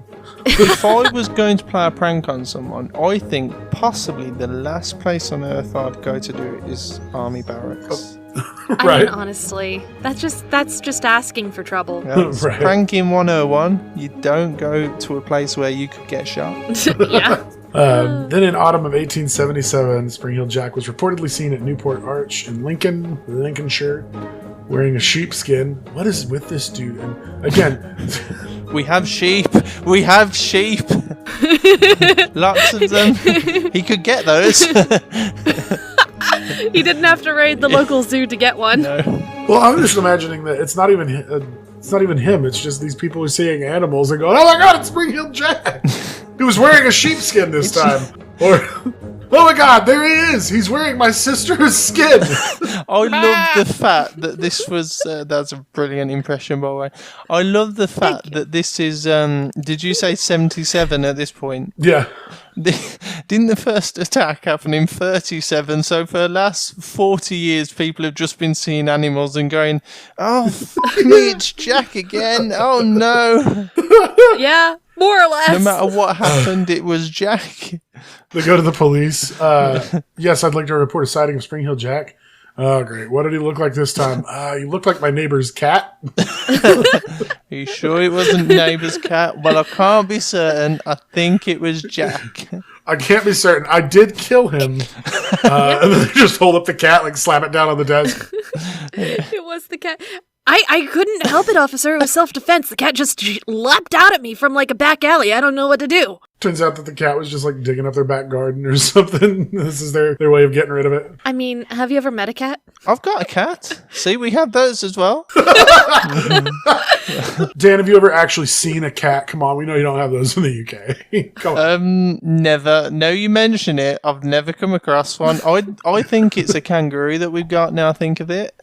If I was going to play a prank on someone, I think possibly the last place on earth I'd go to do it is army barracks. I mean, honestly, that's just asking for trouble. Yeah, it's Right. Pranking 101, you don't go to a place where you could get shot. Yeah. Then in autumn of 1877, Spring Hill Jack was reportedly seen at Newport Arch in Lincolnshire, wearing a sheepskin. What is with this dude? And again... We have sheep. We have sheep. Lots of them. He could get those. He didn't have to raid the local zoo to get one. No. Well, I'm just imagining that it's not even him. It's just these people who are seeing animals and going, "Oh my God, it's Spring Hill Jack! He was wearing a sheepskin this time." Or, "Oh my God, there he is! He's wearing my sister's skin." I love the fact that this was... that's a brilliant impression, by the way. I love the fact that this is... did you say 77 at this point? Yeah. Didn't the first attack happen in 37? So for the last 40 years, people have just been seeing animals and going, "Oh, fuck me, it's Jack again. Oh, no." Yeah, more or less. No matter what happened, it was Jack. They go to the police. Yes, I'd like to report a sighting of Spring Hill Jack. Oh, great. What did he look like this time? He looked like my neighbor's cat. Are you sure it wasn't neighbour's cat? Well, I can't be certain. I think it was Jack. I can't be certain. I did kill him. And then they just hold up the cat, like slap it down on the desk. It was the cat. I couldn't help it, officer. It was self-defense. The cat just leapt out at me from like a back alley. I don't know what to do. Turns out that the cat was just like digging up their back garden or something. This is their way of getting rid of it. I mean, have you ever met a cat? I've got a cat. See, we have those as well. Dan, have you ever actually seen a cat? Come on, we know you don't have those in the UK. Come on. Never. No, you mention it. I've never come across one. I think it's a kangaroo that we've got now I think of it.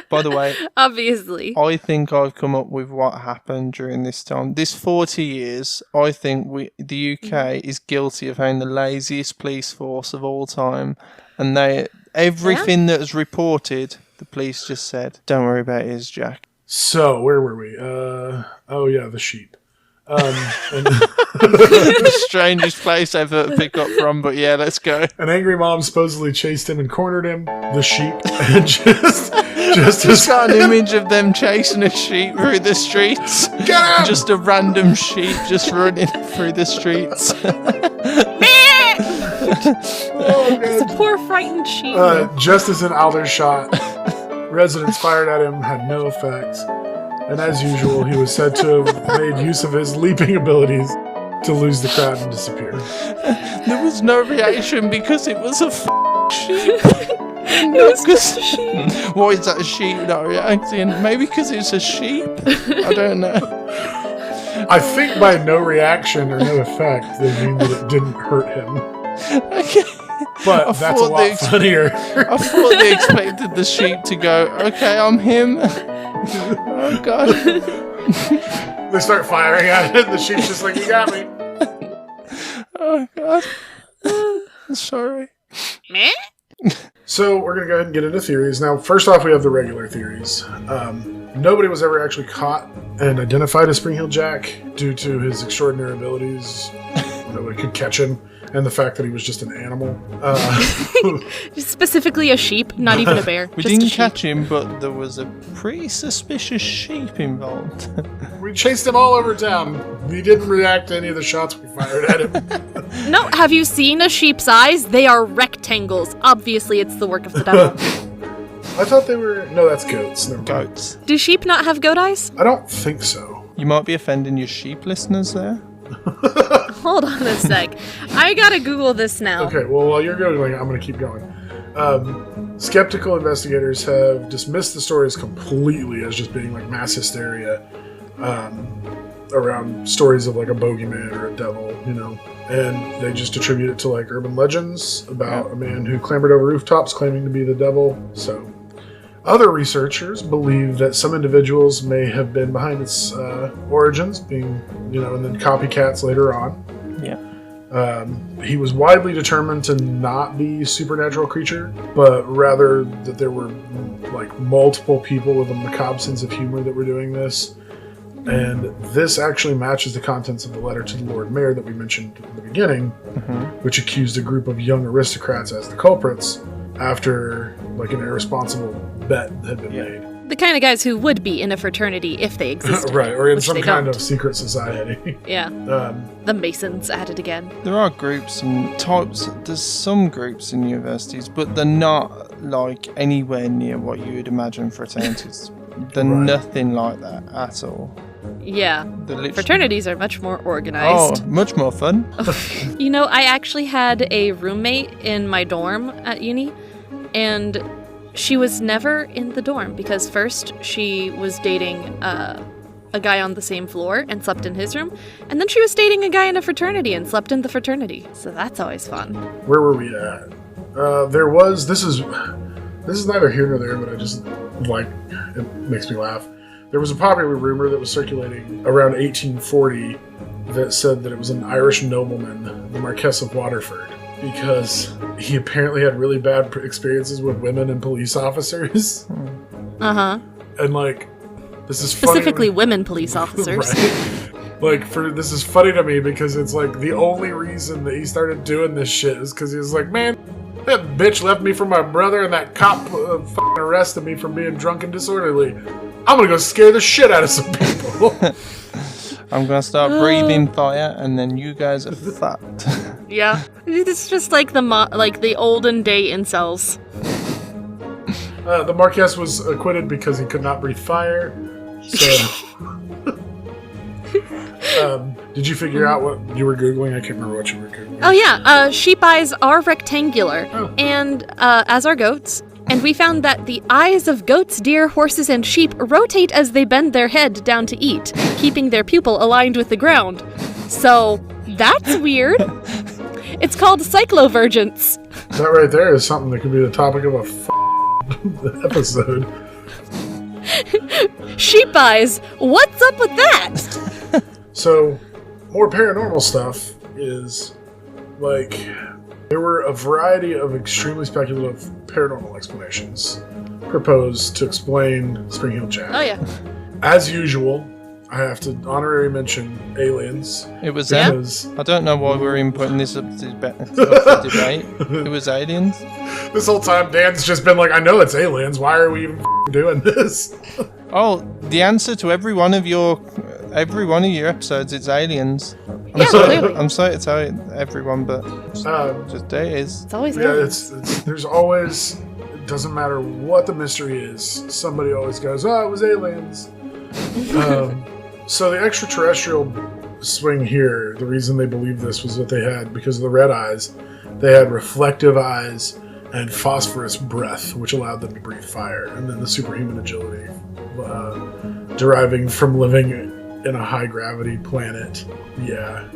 By the way, Obviously. I think I've come up with what happened during this time. This 40 years, I think the UK is guilty of having the laziest police force of all time. And everything that was reported, the police just said, don't worry about it, it's Jack. So, where were we? Oh yeah, the sheep. Strangest place ever to pick up from, but yeah, let's go. An angry mom supposedly chased him and cornered him. The sheep, and just Just got an image of them chasing a sheep through the streets. Get him! Just a random sheep just running through the streets. It's a poor frightened sheep. Just as in Aldershot, residents fired at him, had no effects. And as usual, he was said to have made use of his leaping abilities to lose the crowd and disappear. There was no reaction because it was a sheep. It was just a sheep. Why is that a sheep not reacting? Maybe because it's a sheep? I don't know. I think by no reaction or no effect, they mean that it didn't hurt him. Okay. But that's a lot funnier. I thought they expected the sheep to go, okay, I'm him. Oh, God. They start firing at it, and the sheep's just like, you got me. Oh, God. I'm sorry. Meh? So we're going to go ahead and get into theories. Now, first off, we have the regular theories. Nobody was ever actually caught and identified as Spring-Heeled Jack due to his extraordinary abilities. Nobody could catch him. And the fact that he was just an animal. Specifically a sheep, not even a bear. We just didn't a sheep. catch him, but there was a pretty suspicious sheep involved. We chased him all over town. He didn't react to any of the shots we fired at him. No, have you seen a sheep's eyes? They are rectangles. Obviously, it's the work of the devil. I thought they were... No, that's goats. Never mind. Goats. Do sheep not have goat eyes? I don't think so. You might be offending your sheep listeners there. Hold on a sec. I gotta Google this now. Okay, well, while you're going, I'm going to keep going. Skeptical investigators have dismissed the stories completely as just being like mass hysteria around stories of like a bogeyman or a devil, you know, and they just attribute it to like urban legends about a man who clambered over rooftops claiming to be the devil. So other researchers believe that some individuals may have been behind its origins, being, you know, and then copycats later on. Yeah. He was widely determined to not be a supernatural creature, but rather that there were like multiple people with a macabre sense of humor that were doing this. And this actually matches the contents of the letter to the Lord Mayor that we mentioned at the beginning, which accused a group of young aristocrats as the culprits after like an irresponsible bet had been made. The kind of guys who would be in a fraternity if they existed. Right, or in which some they kind don't. of secret society. Yeah. The Masons at it again. There are groups and types. There's some groups in universities, but they're not like anywhere near what you would imagine fraternities. They're nothing like that at all. Yeah. They're literally... Fraternities are much more organized. Oh, much more fun. You know, I actually had a roommate in my dorm at uni, and she was never in the dorm because first she was dating a guy on the same floor and slept in his room, and then she was dating a guy in a fraternity and slept in the fraternity. So that's always fun. Where were we at? This is neither here nor there, but I just like, it makes me laugh. There was a popular rumor that was circulating around 1840 that said that it was an Irish nobleman, the Marquess of Waterford, because he apparently had really bad experiences with women and police officers. Uh-huh. And like, this is Specifically funny. women police officers. Right. This is funny to me because it's like the only reason that he started doing this shit is because he was like, man, That bitch left me for my brother, and that cop fucking arrested me for being drunk and disorderly. I'm gonna go scare the shit out of some people. I'm gonna start breathing fire, and then you guys are fucked. Yeah, it's just like the olden day incels. The Marquess was acquitted because he could not breathe fire. So, did you figure out what you were Googling? I can't remember what you were Googling. Oh yeah, sheep eyes are rectangular, Oh. and as are goats. And we found that the eyes of goats, deer, horses, and sheep rotate as they bend their head down to eat, keeping their pupil aligned with the ground. So that's weird. It's called cyclovergence. That right there is something that could be the topic of a episode. Sheep eyes. What's up with that? So, more paranormal stuff is, like, there were a variety of extremely speculative paranormal explanations proposed to explain Spring Heel Jack. Oh yeah. As usual, I have to honorary mention aliens. It was them. Because I don't know why we're inputting this up to the debate. It was aliens. this whole time, Dan's just been like, I know it's aliens. Why are we even doing this? Oh, the answer to every one of your episodes, it's aliens. Yeah, clearly. I'm sorry to tell everyone, but just it is. It's always Yeah, there. it's there's always, it doesn't matter what the mystery is, somebody always goes, oh, it was aliens. So the extraterrestrial swing here, the reason they believed this was that they had, because of the red eyes, they had reflective eyes and phosphorus breath, which allowed them to breathe fire, and then the superhuman agility deriving from living in a high gravity planet. Yeah.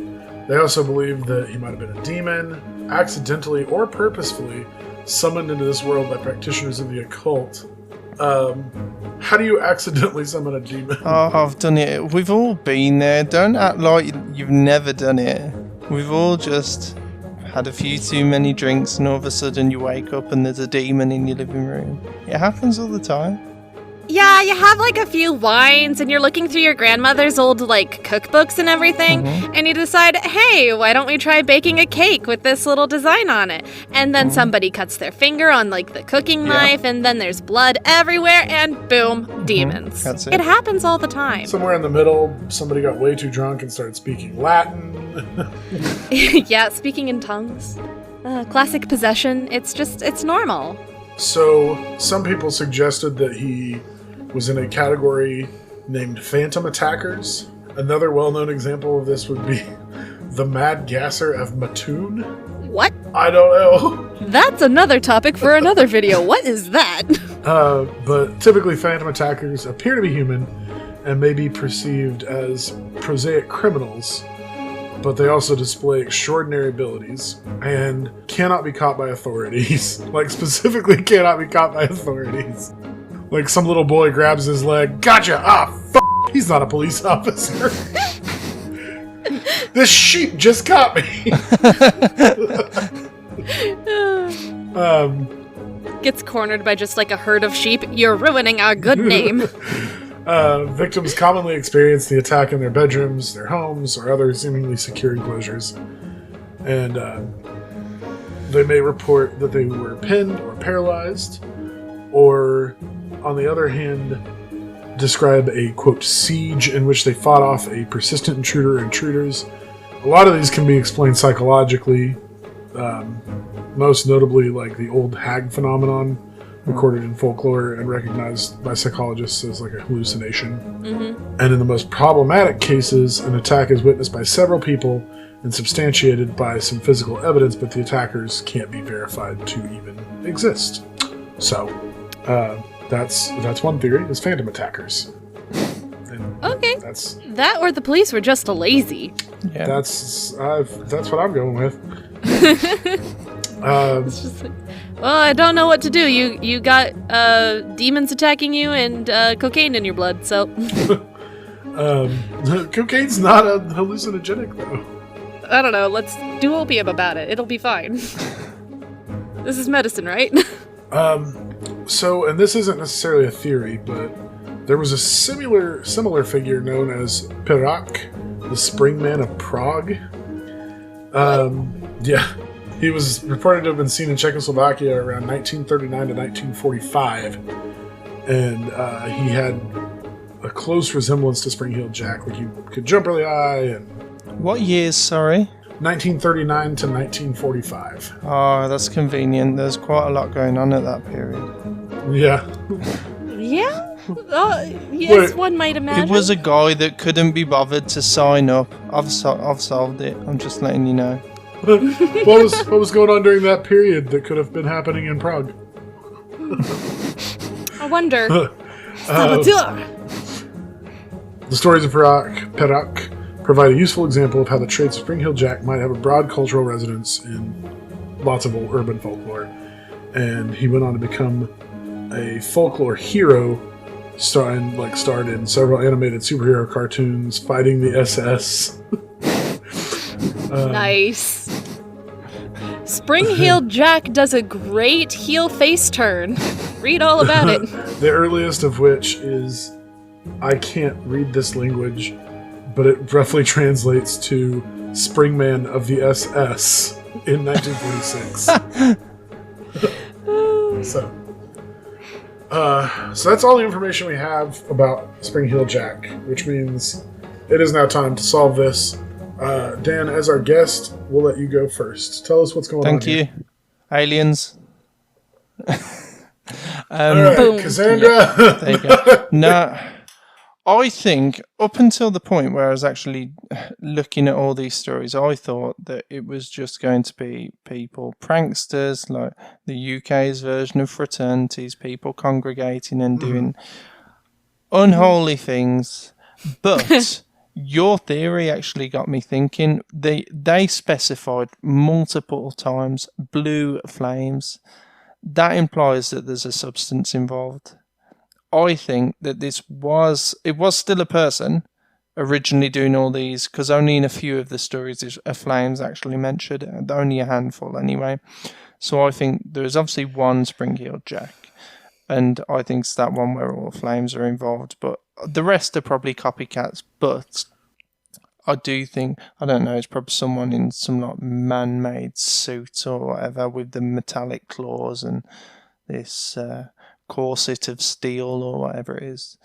They also believed that he might have been a demon, accidentally or purposefully summoned into this world by practitioners of the occult. How do you accidentally summon a demon? Oh, I've done it. We've all been there. Don't act like you've never done it. We've all just had a few too many drinks, and all of a sudden you wake up and there's a demon in your living room. It happens all the time. Yeah, you have like a few wines and you're looking through your grandmother's old like cookbooks and everything, and you decide, hey, why don't we try baking a cake with this little design on it? And then somebody cuts their finger on like the cooking knife, and then there's blood everywhere, and boom, demons. That's it. It happens all the time. Somewhere in the middle, somebody got way too drunk and started speaking Latin. Yeah, speaking in tongues. Classic possession. It's normal. So, some people suggested that he was in a category named Phantom Attackers. Another well-known example of this would be the Mad Gasser of Mattoon. What? I don't know. That's another topic for another video. What is that? But typically Phantom Attackers appear to be human and may be perceived as prosaic criminals, but they also display extraordinary abilities and cannot be caught by authorities. Like, specifically cannot be caught by authorities. Like, some little boy grabs his leg, gotcha! Ah, he's not a police officer. This sheep just caught me! Gets cornered by just like a herd of sheep. You're ruining our good name. Victims commonly experience the attack in their bedrooms, their homes, or other seemingly secure enclosures. And they may report that they were pinned or paralyzed, or, on the other hand, describe a, quote, siege in which they fought off a persistent intruder or intruders. A lot of these can be explained psychologically, most notably like the old hag phenomenon, recorded in folklore and recognized by psychologists as like a hallucination. And in the most problematic cases, an attack is witnessed by several people and substantiated by some physical evidence, but the attackers can't be verified to even exist. So, that's one theory, is phantom attackers. And Okay. that's That or the police were just lazy. Yeah. that's what I'm going with. It's just like, well, I don't know what to do. You got demons attacking you and cocaine in your blood, so Cocaine's not a hallucinogenic, though. I don't know. Let's do opium about it. It'll be fine. This is medicine, right? So, and this isn't necessarily a theory, but there was a similar figure known as Pirak, the Spring Man of Prague. Yeah. He was reported to have been seen in Czechoslovakia around 1939 to 1945, and he had a close resemblance to Spring-Heeled Jack. Like, he could jump really high. And What years, sorry? 1939 to 1945. Oh, that's convenient. There's quite a lot going on at that period. Yeah. Yeah? Yes, Wait, one might imagine. It was a guy that couldn't be bothered to sign up. I've solved it. I'm just letting you know. What was going on during that period that could have been happening in Prague? I wonder. Saboteur! The stories of Perak provide a useful example of how the traits of Spring-Heeled Jack might have a broad cultural resonance in lots of old urban folklore. And he went on to become a folklore hero, starred in several animated superhero cartoons, fighting the SS. Nice. Spring-Heeled Jack does a great heel face turn. Read all about it. The earliest of which is, I can't read this language, but it roughly translates to Springman of the SS in 1946. So that's all the information we have about Spring-Heeled Jack, which means it is now time to solve this. Dan, as our guest, we'll let you go first. Tell us what's going on. Thank you. Here. Aliens. All right, Boom. Cassandra. There you go. No, I think up until the point where I was actually looking at all these stories, I thought that it was just going to be people, pranksters, like the UK's version of fraternities, people congregating and doing unholy things. But your theory actually got me thinking. They specified multiple times blue flames. That implies that there's a substance involved. I think that it was still a person originally doing all these, because only in a few of the stories is a flames actually mentioned, only a handful anyway. So I think there's obviously one Spring-Heeled Jack, and I think it's that one where all flames are involved, but the rest are probably copycats. But I do think, I don't know, it's probably someone in some like man-made suit or whatever with the metallic claws and this corset of steel or whatever it is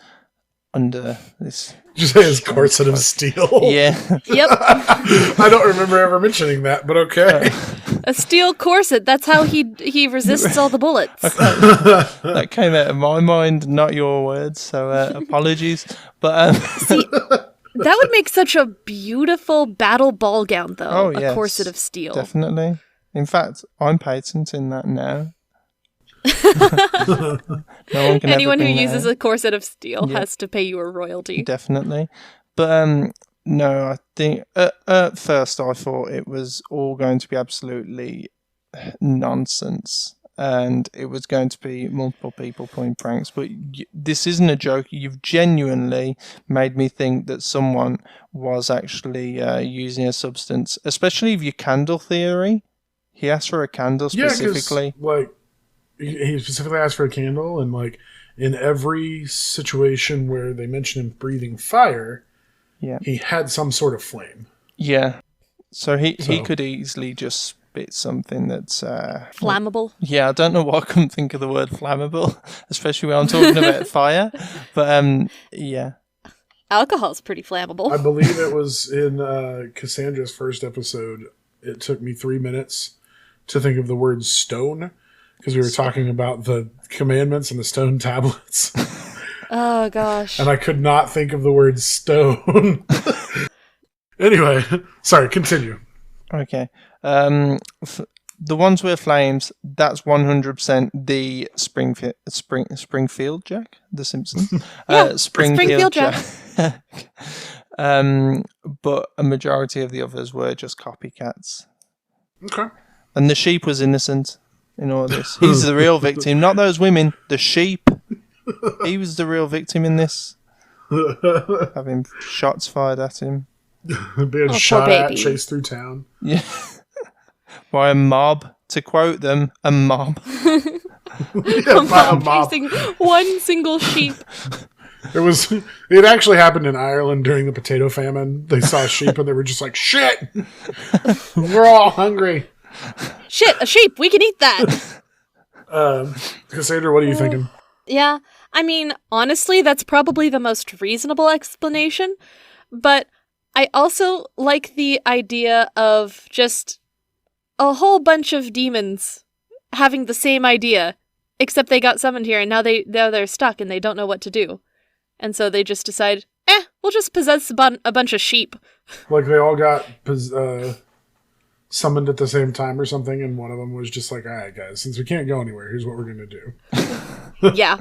under this. Did you say his corset of steel? Yeah. Yep. I don't remember ever mentioning that, but okay. A steel corset. That's how he resists all the bullets. That came out of my mind, not your words, so apologies. But See, that would make such a beautiful battle ball gown, though. Oh, a yes, corset of steel. definitely. In fact, I'm patenting that now. No one can Anyone who ever bring that uses out. a corset of steel Yeah. has to pay you a royalty. Definitely. But no, I think at first I thought it was all going to be absolutely nonsense, and it was going to be multiple people pulling pranks. But this isn't a joke. You've genuinely made me think that someone was actually using a substance, especially with your candle theory. He asked for a candle specifically. Yeah, like he specifically asked for a candle, and like in every situation where they mention him breathing fire, Yeah. he had some sort of flame. Yeah. So he So- could easily just spit something that's Flammable. yeah, I don't know why I couldn't think of the word flammable, especially when I'm talking about fire. But yeah. Alcohol's pretty flammable. I believe it was in Cassandra's first episode. It took me 3 minutes to think of the word stone, because we were talking about the commandments and the stone tablets. Oh, gosh. And I could not think of the word stone. Anyway, sorry, continue. Okay. The ones with flames, that's 100% the Springfield Jack, The Simpsons. Yeah, Springfield Springfield Jack. But a majority of the others were just copycats. Okay. And the sheep was innocent in all this. He's the real victim, not those women. The sheep. He was the real victim in this. Having shots fired at him. Being poor shot at, baby. chased through town. Yeah. By a mob. To quote them, a mob. Yeah, by a mob. Chasing one single sheep. It actually happened in Ireland during the potato famine. They saw sheep and they were just like, shit! We're all hungry. Shit, a sheep! We can eat that! Cassandra, what are you thinking? Yeah, I mean, honestly, that's probably the most reasonable explanation, but I also like the idea of just a whole bunch of demons having the same idea, except they got summoned here and now they're stuck and they don't know what to do. And so they just decide, we'll just possess a bunch of sheep. Like they all got summoned at the same time or something, and one of them was just like, all right, guys, since we can't go anywhere, here's what we're going to do. Yeah.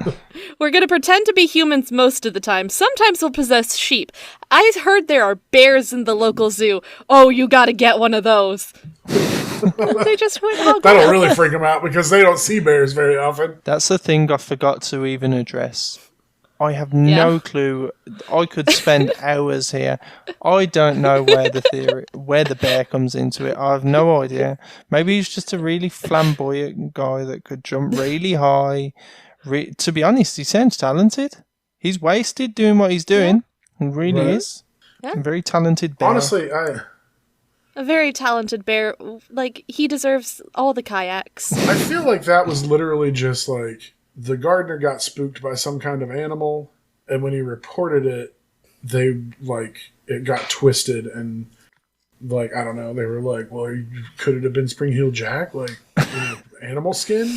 We're going to pretend to be humans most of the time. Sometimes we'll possess sheep. I heard there are bears in the local zoo. Oh, you got to get one of those. They just went, That'll really freak them out because they don't see bears very often. That's the thing I forgot to even address. I have no clue. I could spend hours here. I don't know where the bear comes into it. I have no idea. Maybe he's just a really flamboyant guy that could jump really high. To be honest, he sounds talented. He's wasted doing what he's doing. He really is. Yeah. A very talented bear. Honestly, A very talented bear. Like, he deserves all the kayaks. I feel like that was literally just like the gardener got spooked by some kind of animal, and when he reported it, it got twisted and like, I don't know, they were like, well, could it have been Spring-Heeled Jack? Like, animal skin?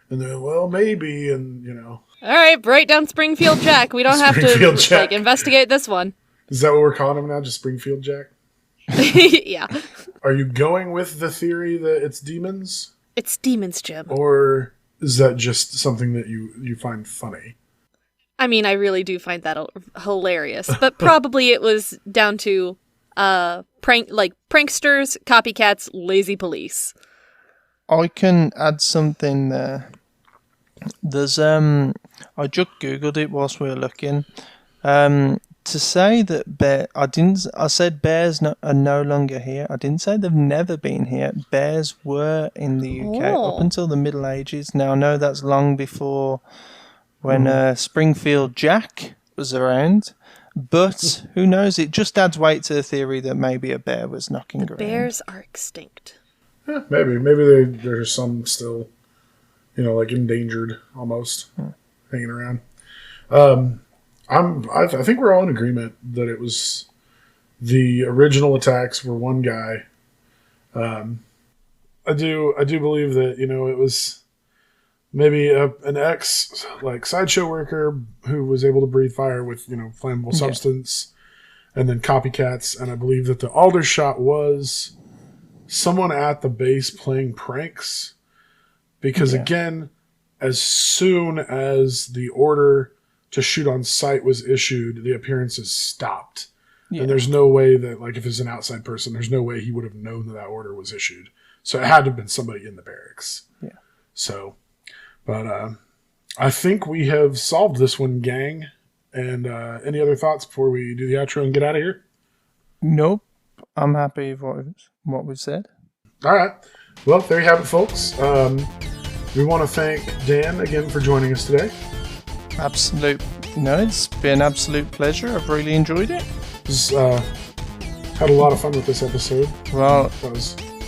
And they're like, well, maybe, and All right, write down Spring-Heeled Jack. We don't have to investigate this one. Is that what we're calling him now? Just Spring-Heeled Jack? Yeah. Are you going with the theory that it's demons? It's demons, Jim. Or is that just something that you find funny? I mean, I really do find that hilarious, but probably it was down to pranksters, copycats, lazy police. I can add something there. There's I just googled it whilst we were looking. To say that I said bears are no longer here. I didn't say they've never been here. Bears were in the UK up until the Middle Ages. Now I know that's long before when Spring-Heeled Jack was around, but who knows? It just adds weight to the theory that maybe a bear was knocking around. Bears are extinct. Yeah, maybe there's some still, like endangered almost, hanging around. I think we're all in agreement that it was the original attacks were one guy. I do believe that it was maybe an ex sideshow worker who was able to breathe fire with flammable substance, and then copycats. And I believe that the Aldershot was someone at the base playing pranks, because again, as soon as the order to shoot on sight was issued, the appearances stopped. And there's no way that, if it's an outside person, there's no way he would have known that order was issued. So it had to have been somebody in the barracks. Yeah. So, but I think we have solved this one, gang. And any other thoughts before we do the outro and get out of here? Nope. I'm happy with what we've said. All right. Well, there you have it, folks. We want to thank Dan again for joining us today. It's been an absolute pleasure. I've really enjoyed it. Had a lot of fun with this episode. Well,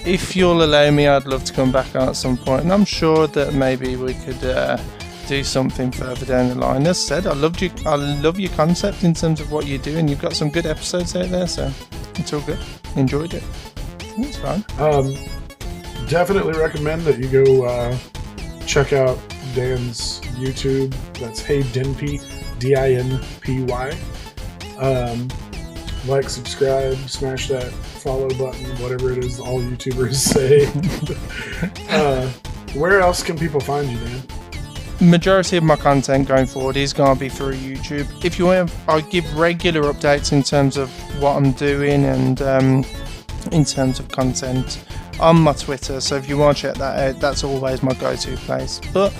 if you'll allow me, I'd love to come back on at some point, and I'm sure that maybe we could do something further down the line. As I said, I love your concept in terms of what you do, and you've got some good episodes out there, so it's all good. Enjoyed it. It's fun. Definitely recommend that you go check out Dan's YouTube. That's Hey Dinpy, DINPY. Subscribe, smash that follow button, whatever it is all YouTubers say. Where else can people find you, Dan? Majority of my content going forward is going to be through YouTube. If you want, I give regular updates in terms of what I'm doing and in terms of content on my Twitter. So if you want to check that out, that's always my go-to place. But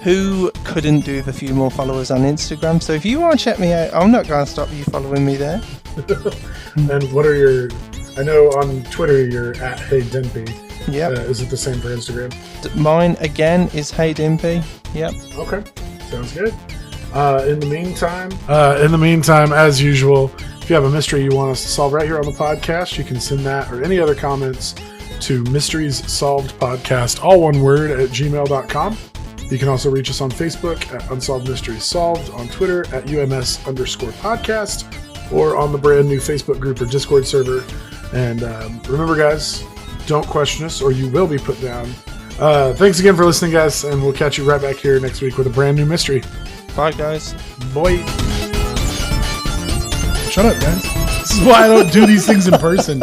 who couldn't do with a few more followers on Instagram? So if you want to check me out, I'm not going to stop you following me there. And what are I know on Twitter you're at Hey Dinpy. Yep. Is it the same for Instagram? Mine again is Hey Dinpy. Yep. Okay. Sounds good. In the meantime, as usual, if you have a mystery you want us to solve right here on the podcast, you can send that or any other comments to Mysteries Solved Podcast, all one word, at gmail.com. You can also reach us on Facebook at Unsolved Mysteries Solved, on Twitter at UMS_podcast, or on the brand new Facebook group or Discord server. And remember, guys, don't question us or you will be put down. Thanks again for listening, guys, and we'll catch you right back here next week with a brand new mystery. Bye, guys. Boy. Shut up, guys. This is why I don't do these things in person.